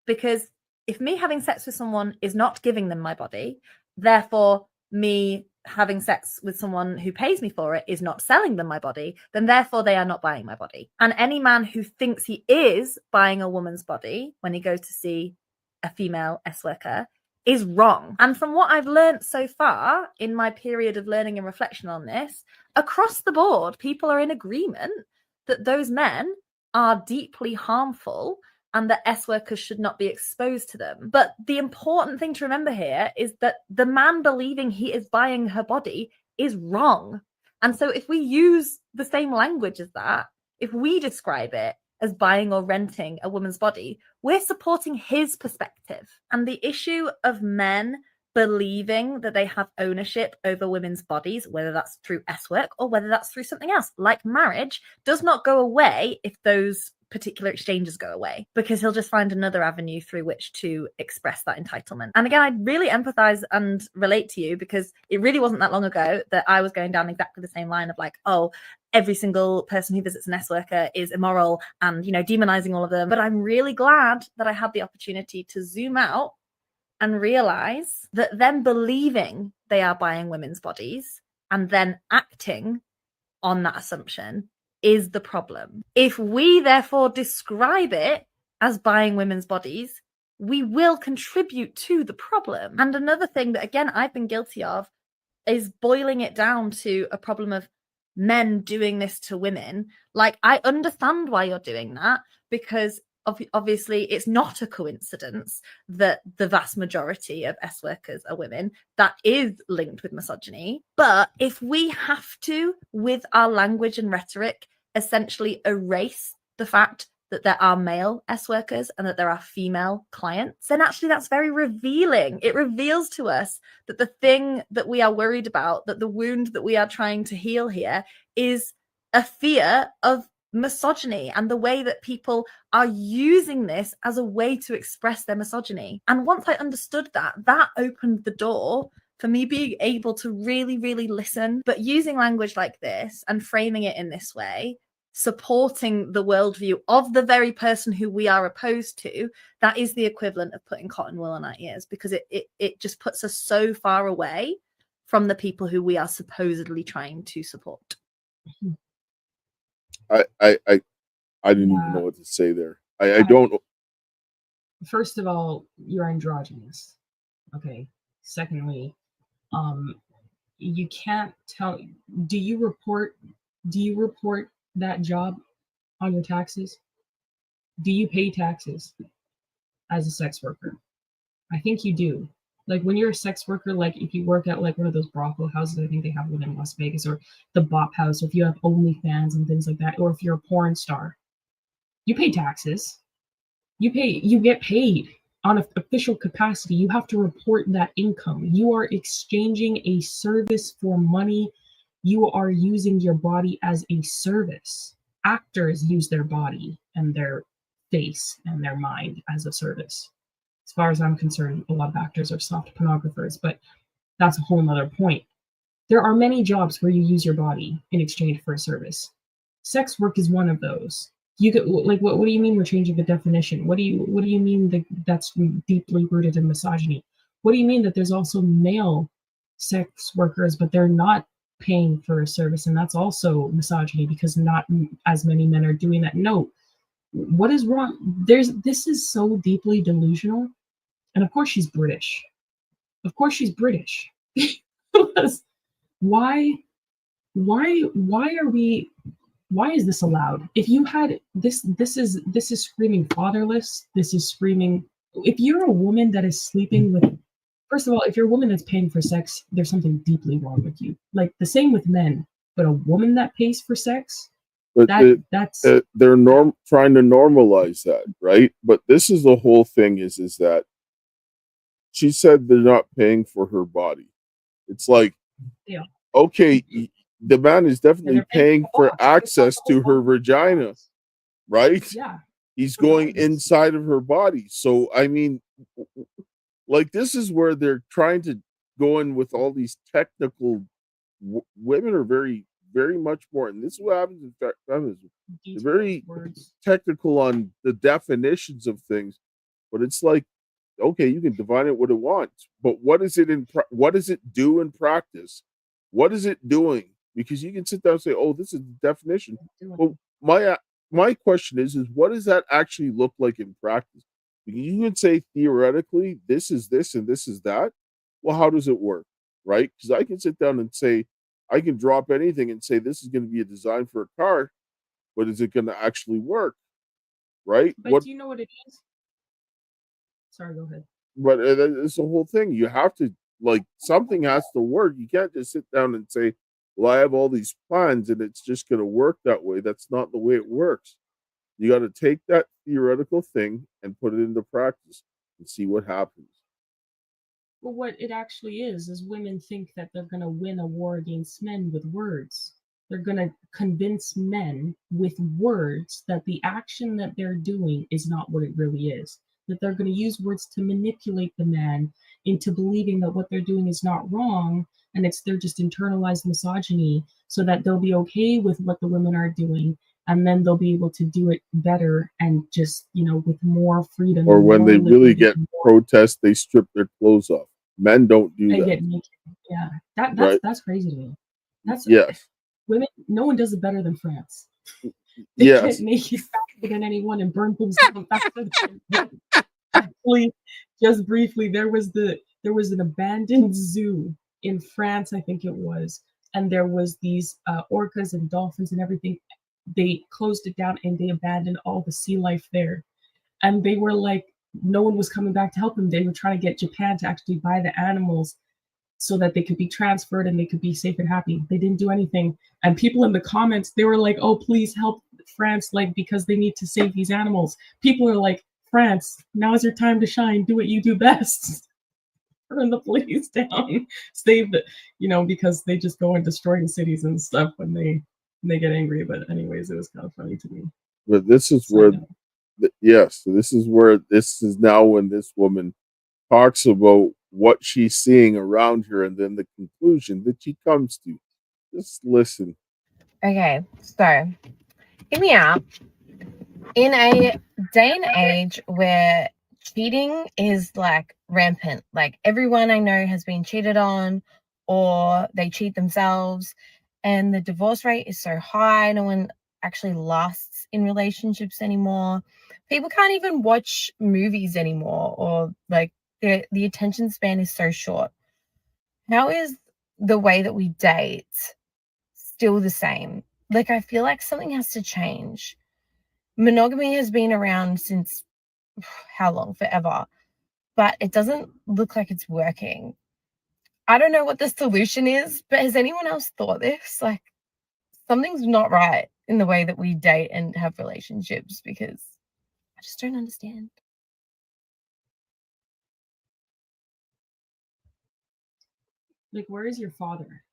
Because if me having sex with someone is not giving them my body, therefore me having sex with someone who pays me for it is not selling them my body, then therefore they are not buying my body. And any man who thinks he is buying a woman's body when he goes to see a female S worker is wrong. And from what I've learned so far in my period of learning and reflection on this, across the board, people are in agreement that those men are deeply harmful and that S workers should not be exposed to them. But the important thing to remember here is that the man believing he is buying her body is wrong. And so if we use the same language as that, if we describe it as buying or renting a woman's body, we're supporting his perspective. And the issue of men believing that they have ownership over women's bodies, whether that's through S work or whether that's through something else, like marriage, does not go away if those particular exchanges go away, because he'll just find another avenue through which to express that entitlement. And again, I really empathize and relate to you, because it really wasn't that long ago that I was going down exactly the same line of like, oh, every single person who visits an S worker is immoral and, you know, demonizing all of them. But I'm really glad that I had the opportunity to zoom out and realize that them believing they are buying women's bodies and then acting on that assumption is the problem. If we therefore describe it as buying women's bodies, we will contribute to the problem. And another thing that, again, I've been guilty of is boiling it down to a problem of men doing this to women. Like, I understand why you're doing that, because obviously it's not a coincidence that the vast majority of S workers are women. That is linked with misogyny. But if we have to, with our language and rhetoric, essentially erase the fact that there are male S workers and that there are female clients, then actually that's very revealing. It reveals to us that the thing that we are worried about, that the wound that we are trying to heal here, is a fear of misogyny and the way that people are using this as a way to express their misogyny. And once I understood that, that opened the door for me being able to really, really listen. But using language like this and framing it in this way, supporting the worldview of the very person who we are opposed to, that is the equivalent of putting cotton wool on our ears, because it just puts us so far away from the people who we are supposedly trying to support.
I didn't even know what to say there. I don't.
First of all, you're androgynous. Okay. Secondly, you can't tell. Do you report that job on your taxes? Do you pay taxes as a sex worker? I think you do. Like, when you're a sex worker, like if you work at like one of those brothel houses, I think they have one in Las Vegas, or the Bop House, or if you have OnlyFans and things like that, or if you're a porn star, you pay taxes. You get paid on an official capacity. You have to report that income. You are exchanging a service for money. You are using your body as a service. Actors use their body and their face and their mind as a service. As far as I'm concerned, a lot of actors are soft pornographers, but that's a whole nother point. There are many jobs where you use your body in exchange for a service. Sex work is one of those. You get, like, what do you mean we're changing the definition? What do you mean that that's deeply rooted in misogyny? What do you mean that there's also male sex workers, but they're not paying for a service, and that's also misogyny because not as many men are doing that? No. What is wrong? This is so deeply delusional. And of course she's British. Of course she's British. Why is this allowed? If you had this is screaming fatherless. This is screaming, if you're a woman that is sleeping with, first of all, if you're a woman that's paying for sex, there's something deeply wrong with you. Like, the same with men, but a woman that pays for sex,
But
that's
they're trying to normalize that, right? But this is the whole thing is that she said they're not paying for her body. It's like,
yeah.
Okay, the man is definitely paying for access to her vagina, right?
Yeah.
He's going inside of her body. So, I mean, like, this is where they're trying to go in with all these technical. Women are very, very much more, and this is what happens in feminism. They're very technical on the definitions of things, but it's like, okay, you can define it what it wants, but what is it what does it do in practice? What is it doing? Because you can sit down and say, "Oh, this is the definition." Well, my question is what does that actually look like in practice? You can say theoretically, this is this and this is that. Well, how does it work, right? Because I can sit down and say, I can drop anything and say this is going to be a design for a car, but is it going to actually work, right?
But do you know what it is? Sorry, go ahead.
But it's the whole thing. You have to like something has to work. You can't just sit down and say, well, I have all these plans and it's just going to work that way. That's not the way it works. You got to take that theoretical thing and put it into practice and see what happens.
Well, what it actually is women think that they're going to win a war against men with words. They're going to convince men with words that the action that they're doing is not what it really is. That they're going to use words to manipulate the man into believing that what they're doing is not wrong, and they're just internalized misogyny, so that they'll be okay with what the women are doing, and then they'll be able to do it better and just, with more freedom.
Or when they really get protest, they strip their clothes off. Men don't do that.
Get naked. Yeah, that's
right?
That's crazy to me. That's
yes.
Women, no one does it better than France. They
yes.
get naked faster than anyone and burn things down faster than Actually, just briefly, there was an abandoned zoo in France, I think it was, and there was these orcas and dolphins and everything. They closed it down and they abandoned all the sea life there. And they were like, no one was coming back to help them. They were trying to get Japan to actually buy the animals so that they could be transferred and they could be safe and happy. They didn't do anything. And people in the comments, they were like, oh, please help France, like, because they need to save these animals. People are like, France, now is your time to shine. Do what you do best. Turn the police down. Save the, because they just go and destroy the cities and stuff when they get angry. But anyways, it was kind of funny to me.
But this is where, so this is now when this woman talks about what she's seeing around her and then the conclusion that she comes to. Just listen.
Okay, so hear me out. In a day and age where cheating is like rampant, like everyone I know has been cheated on or they cheat themselves, and the divorce rate is so high, no one actually lasts in relationships anymore. People can't even watch movies anymore, or like the attention span is so short. How is the way that we date still the same? Like, I feel like something has to change. Monogamy has been around since how long? Forever. But it doesn't look like it's working. I don't know what the solution is, but has anyone else thought this? Like, something's not right in the way that we date and have relationships, because I just don't understand.
Like, where is your father?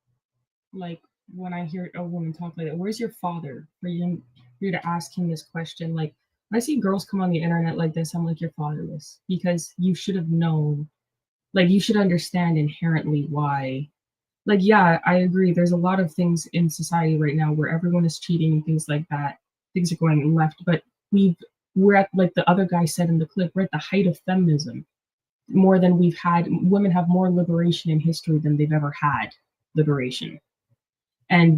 Like, when I hear a woman talk like that, where's your father for you to ask him this question? Like, when I see girls come on the internet like this, I'm like, you're fatherless, because you should have known. Like, you should understand inherently why. Like, yeah, I agree. There's a lot of things in society right now where everyone is cheating and things like that. Things are going left, but we're at, like the other guy said in the clip, we're at the height of feminism. More than we've had. Women have more liberation in history than they've ever had liberation. And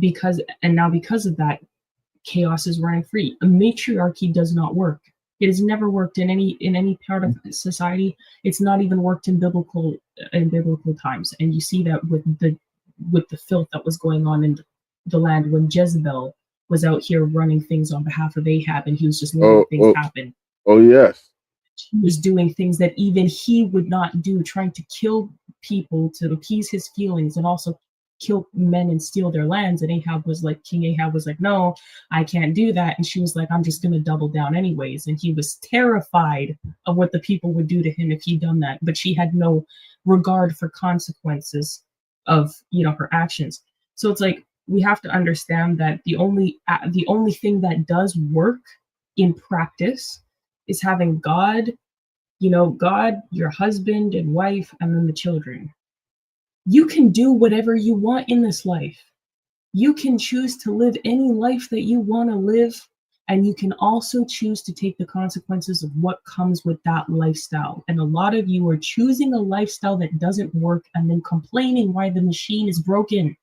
now because of that, chaos is running free. A matriarchy does not work. It has never worked in any part of society. It's not even worked in biblical times. And you see that with the filth that was going on in the land when Jezebel was out here running things on behalf of Ahab, and he was just letting things happen.
Oh yes.
He was doing things that even he would not do, trying to kill people to appease his feelings and also kill men and steal their lands. And King Ahab was like, no, I can't do that. And she was like, I'm just going to double down anyways. And he was terrified of what the people would do to him if he'd done that. But she had no regard for consequences of, her actions. So it's like, we have to understand that the only thing that does work in practice is having God, God, your husband and wife, and then the children. You can do whatever you want in this life. You can choose to live any life that you want to live, and you can also choose to take the consequences of what comes with that lifestyle. And a lot of you are choosing a lifestyle that doesn't work and then complaining why the machine is broken.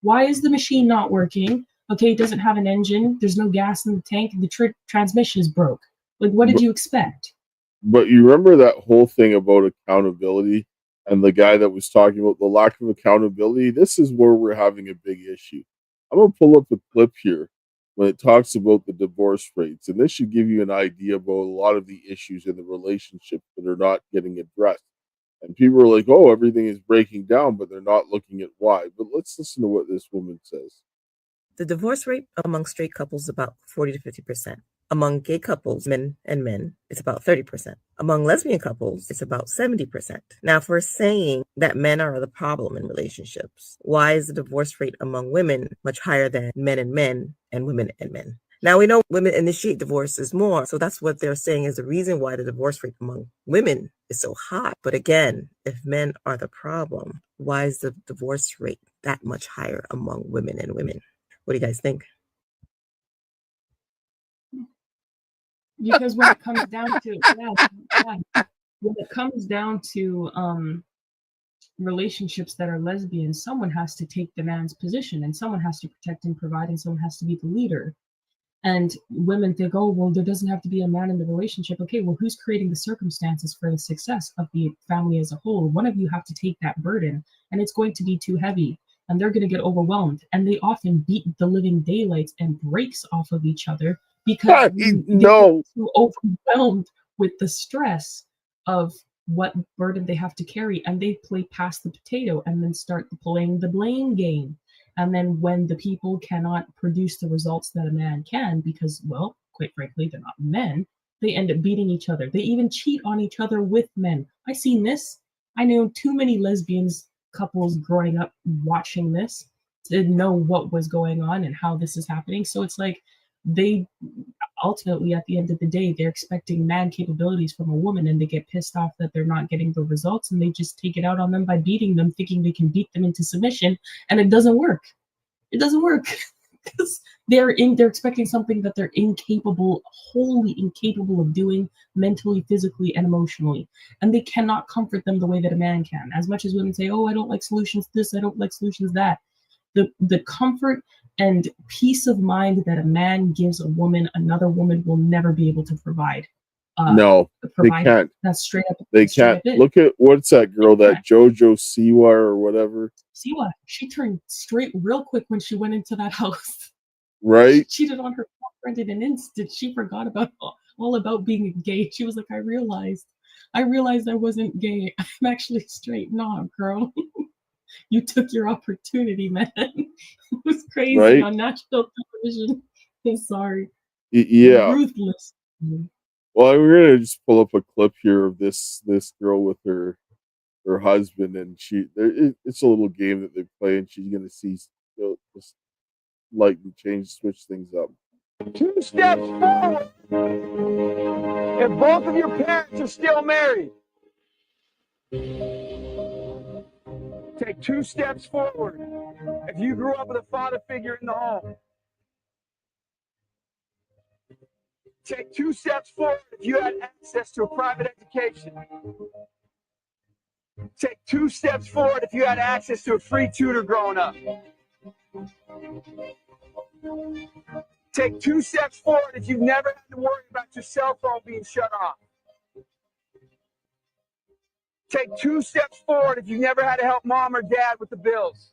Why is the machine not working? Okay, it doesn't have an engine. There's no gas in the tank. The transmission is broke. Like, what did you expect?
But you remember that whole thing about accountability and the guy that was talking about the lack of accountability? This is where we're having a big issue. I'm going to pull up a clip here when it talks about the divorce rates. And this should give you an idea about a lot of the issues in the relationship that are not getting addressed. And people are like, oh, everything is breaking down, but they're not looking at why. But let's listen to what this woman says.
The divorce rate among straight couples is about 40 to 50%. Among gay couples, men and men, it's about 30%. Among lesbian couples, it's about 70%. Now, if we're saying that men are the problem in relationships, why is the divorce rate among women much higher than men and women and men? Now, we know women initiate divorces more, so that's what they're saying is the reason why the divorce rate among women is so high. But again, if men are the problem, why is the divorce rate that much higher among women and women? What do you guys think?
Because when it comes down to when it comes down to relationships that are lesbian, someone has to take the man's position, and someone has to protect and provide, and someone has to be the leader. And women think, oh, well, there doesn't have to be a man in the relationship. Okay, well, who's creating the circumstances for the success of the family as a whole? One of you have to take that burden, and it's going to be too heavy, and they're going to get overwhelmed. And they often beat the living daylights and breaks off of each other because they get too overwhelmed with the stress of what burden they have to carry, and they play past the potato and then start playing the blame game. And then when the people cannot produce the results that a man can, because, well, quite frankly, they're not men, they end up beating each other. They even cheat on each other with men. I seen this. I know too many lesbians couples growing up watching this to know what was going on and how this is happening. So it's like they ultimately, at the end of the day, they're expecting man capabilities from a woman, and they get pissed off that they're not getting the results, and they just take it out on them by beating them, thinking they can beat them into submission, and it doesn't work. It doesn't work because they're expecting something that they're wholly incapable of doing mentally, physically, and emotionally, and they cannot comfort them the way that a man can. As much as women say, "Oh, I don't like solutions this, I don't like solutions that," the comfort and peace of mind that a man gives a woman, another woman will never be able to provide.
No, they can't.
That's straight up.
They can't. Look at what's that girl, that JoJo Siwa or whatever.
Siwa, she turned straight real quick when she went into that house.
Right?
She cheated on her friend in an instant. She forgot about all about being gay. She was like, I realized I wasn't gay. I'm actually straight. Nah, girl. You took your opportunity, man. It was crazy, right? On national television. I'm sorry.
Yeah.
Ruthless.
Well, we're gonna just pull up a clip here of this girl with her husband, and it's a little game that they play, and she's gonna see just lightly switch things up.
2 steps forward if both of your parents are still married. Take 2 steps forward if you grew up with a father figure in the home. Take 2 steps forward if you had access to a private education. Take 2 steps forward if you had access to a free tutor growing up. Take 2 steps forward if you've never had to worry about your cell phone being shut off. Take 2 steps forward if you've never had to help mom or dad with the bills.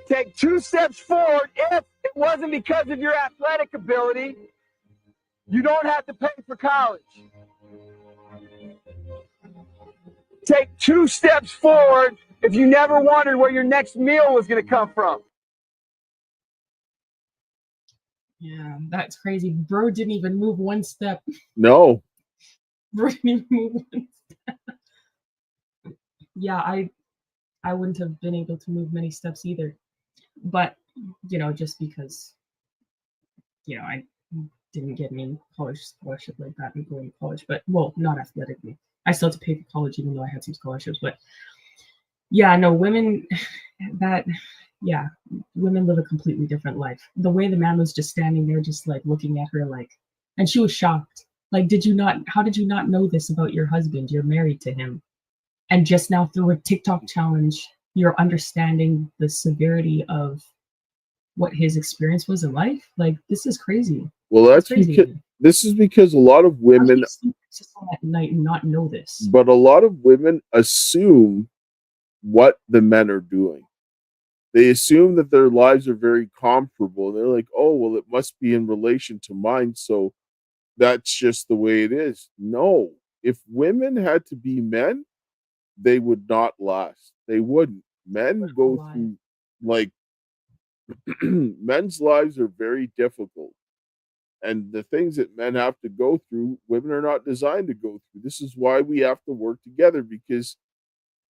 Take 2 steps forward if it wasn't because of your athletic ability, you don't have to pay for college. Take 2 steps forward if you never wondered where your next meal was going to come from.
Yeah, that's crazy. Bro didn't even move 1 step.
No.
Bro didn't even move 1 step. Yeah, I wouldn't have been able to move many steps either. But, just because, I didn't get any college scholarship like that and going to college. But, well, not athletically. I still had to pay for college even though I had some scholarships. But, yeah, no, women live a completely different life. The way the man was just standing there, just like looking at her, like, and she was shocked. Like, how did you not know this about your husband? You're married to him. And just now through a TikTok challenge, you're understanding the severity of what his experience was in life. Like, this is crazy.
Well, that's crazy. This is because a lot of women
at night and not know this.
But a lot of women assume what the men are doing. They assume that their lives are very comparable. They're like, oh, well, it must be in relation to mine, so that's just the way it is. No, if women had to be men, they would not last. They wouldn't. Men go through, like, men's lives are very difficult. And the things that men have to go through, women are not designed to go through. This is why we have to work together, because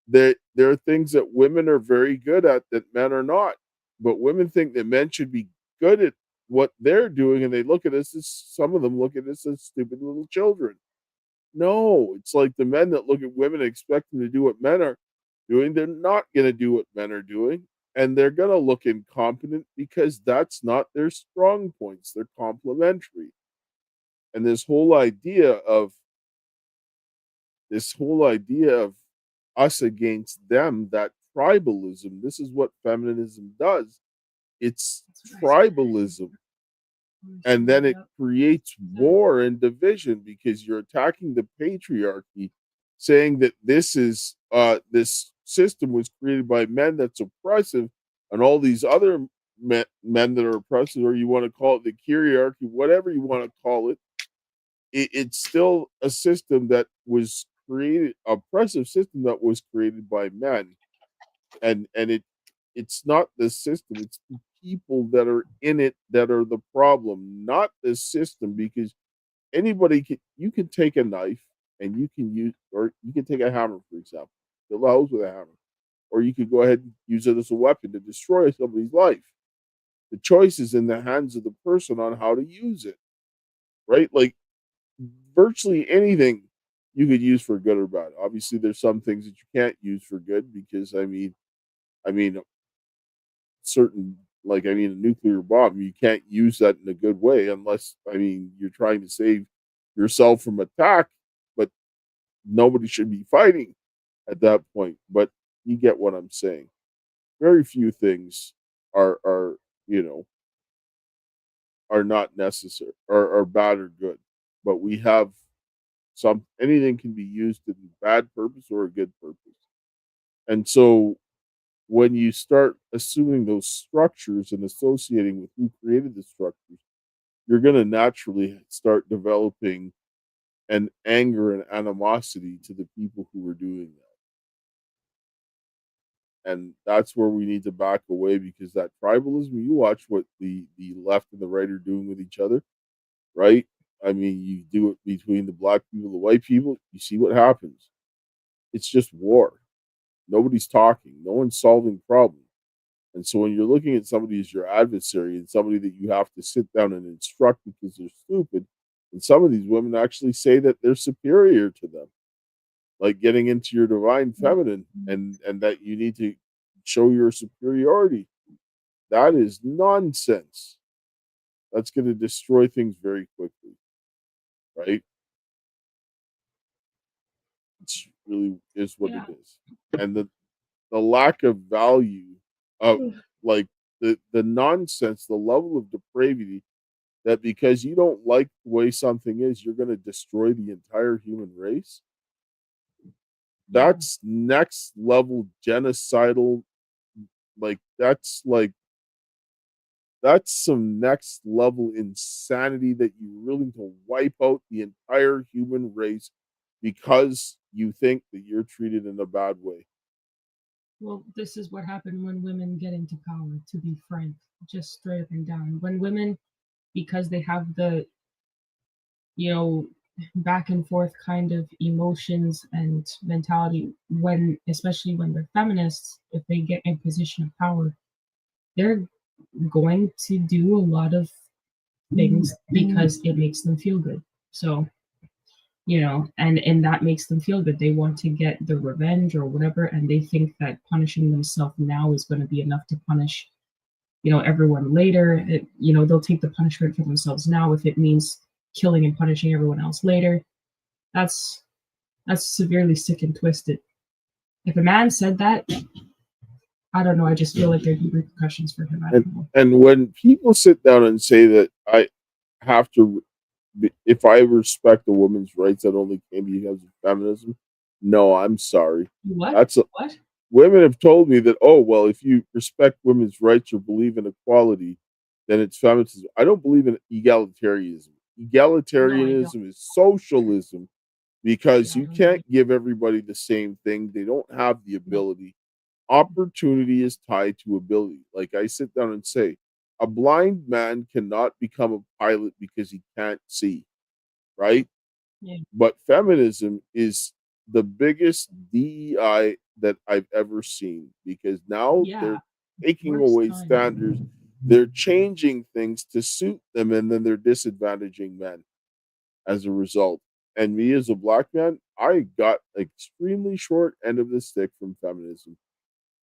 there are things that women are very good at that men are not. But women think that men should be good at what they're doing, and they look at us as, some of them look at us as stupid little children. No, it's like the men that look at women and expect them to do what men are doing. They're not going to do what men are doing, and they're going to look incompetent because that's not their strong points. They're complementary. And this whole idea of us against them, that tribalism, this is what feminism does. It's tribalism. And then it creates war and division because you're attacking the patriarchy, saying that this system was created by men that's oppressive, and all these other men that are oppressive, or you want to call it the kyriarchy, whatever you want to call it, it's still a system that was created, oppressive system that was created by men, and it's not the system, it's the people that are in it that are the problem, not the system. Because you can take a knife and you can use, or you can take a hammer, for example, fill a house with a hammer, or you could go ahead and use it as a weapon to destroy somebody's life. The choice is in the hands of the person on how to use it, right? Like, virtually anything you could use for good or bad. Obviously, there's some things that you can't use for good, because I mean, certain, like, a nuclear bomb, you can't use that in a good way unless, you're trying to save yourself from attack, but nobody should be fighting at that point. But you get what I'm saying. Very few things are are not necessary, or are bad or good. But we have anything can be used in bad purpose or a good purpose. And so when you start assuming those structures and associating with who created the structures, you're going to naturally start developing an anger and animosity to the people who are doing that. And that's where we need to back away, because that tribalism, you watch what the left and the right are doing with each other, right? You do it between the black people, the white people, you see what happens. It's just war. Nobody's talking. No one's solving problems. And so when you're looking at somebody as your adversary and somebody that you have to sit down and instruct because they're stupid, and some of these women actually say that they're superior to them, like getting into your divine feminine, and that you need to show your superiority. That is nonsense. That's going to destroy things very quickly, right? It really is what it is. And the lack of value of, like, the nonsense, the level of depravity, that because you don't like the way something is, you're going to destroy the entire human race. That's next level genocidal. That's some next level insanity, that you're willing to wipe out the entire human race because you think that you're treated in a bad way.
Well, this is what happened when women get into power, to be frank, just straight up and down. When women, because they have the, back and forth kind of emotions and mentality, especially when they're feminists, if they get in position of power, they're going to do a lot of things because it makes them feel good. So, and that makes them feel good. They want to get the revenge or whatever, and they think that punishing themselves now is going to be enough to punish, everyone later. They'll take the punishment for themselves now if it means killing and punishing everyone else later. That's severely sick and twisted. If a man said that, I don't know. I just feel like there'd be repercussions for him. I don't know.
And when people sit down and say that I have to, if I respect a woman's rights, that only came because of feminism. No, I'm sorry.
What? What?
Women have told me that, oh, well, if you respect women's rights or believe in equality, then it's feminism. I don't believe in egalitarianism. Egalitarianism is socialism, because you can't give everybody the same thing. They don't have the ability. Opportunity is tied to ability. Like I sit down and say, a blind man cannot become a pilot because he can't see, right?
Yeah.
But feminism is the biggest DEI that I've ever seen, because now they're taking away standards. They're changing things to suit them, and then they're disadvantaging men as a result. And me as a black man, I got extremely short end of the stick from feminism,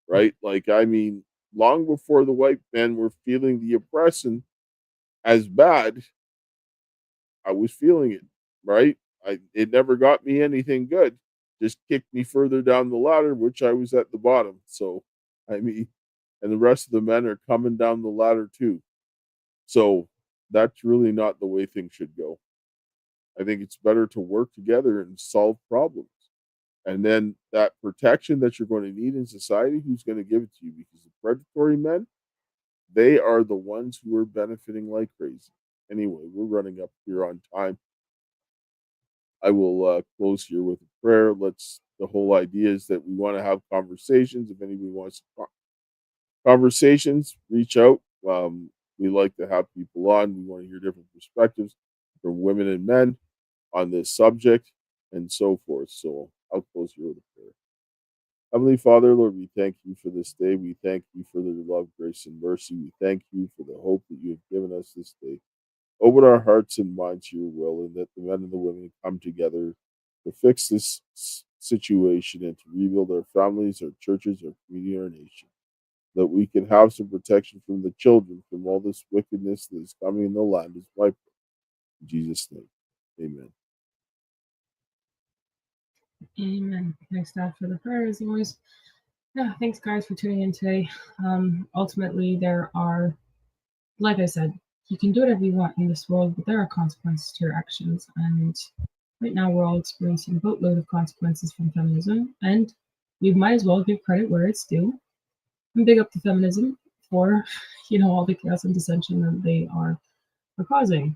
right? Like, I mean, long before the white men were feeling the oppression as bad, I was feeling it, right? It never got me anything good, just kicked me further down the ladder, which I was at the bottom. So, I mean, and the rest of the men are coming down the ladder too. So, that's really not the way things should go. I think it's better to work together and solve problems. And then that protection that you're going to need in society, who's going to give it to you? Because the predatory men, they are the ones who are benefiting like crazy. Anyway, we're running up here on time. I will close here with a prayer. The whole idea is that we want to have conversations. If anybody wants conversations, reach out. We like to have people on. We want to hear different perspectives from women and men on this subject and so forth. So I'll close here with a prayer. Heavenly Father, Lord, we thank you for this day. We thank you for the love, grace, and mercy. We thank you for the hope that you have given us this day. Open our hearts and minds to your will, and that the men and the women come together to fix this situation and to rebuild our families, our churches, our community, our nation. That we can have some protection from the children from all this wickedness that is coming in the land is my prayer. In Jesus' name, amen.
Amen. Thanks, Dad, for the prayer as always. Yeah, thanks, guys, for tuning in today. Ultimately, there are, like I said, you can do whatever you want in this world, but there are consequences to your actions. And right now, we're all experiencing a boatload of consequences from feminism, and we might as well give credit where it's due and big up to feminism for, all the chaos and dissension that they are causing,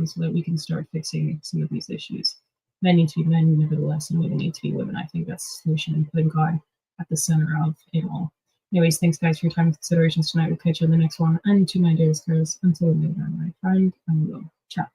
so that we can start fixing some of these issues. Men need to be men, nevertheless, and women need to be women. I think that's the solution, and putting God at the center of it all. Anyways, thanks, guys, for your time and considerations tonight. We'll catch you on the next one. And to my dearest girls, until we meet again, my friend, and we'll chat.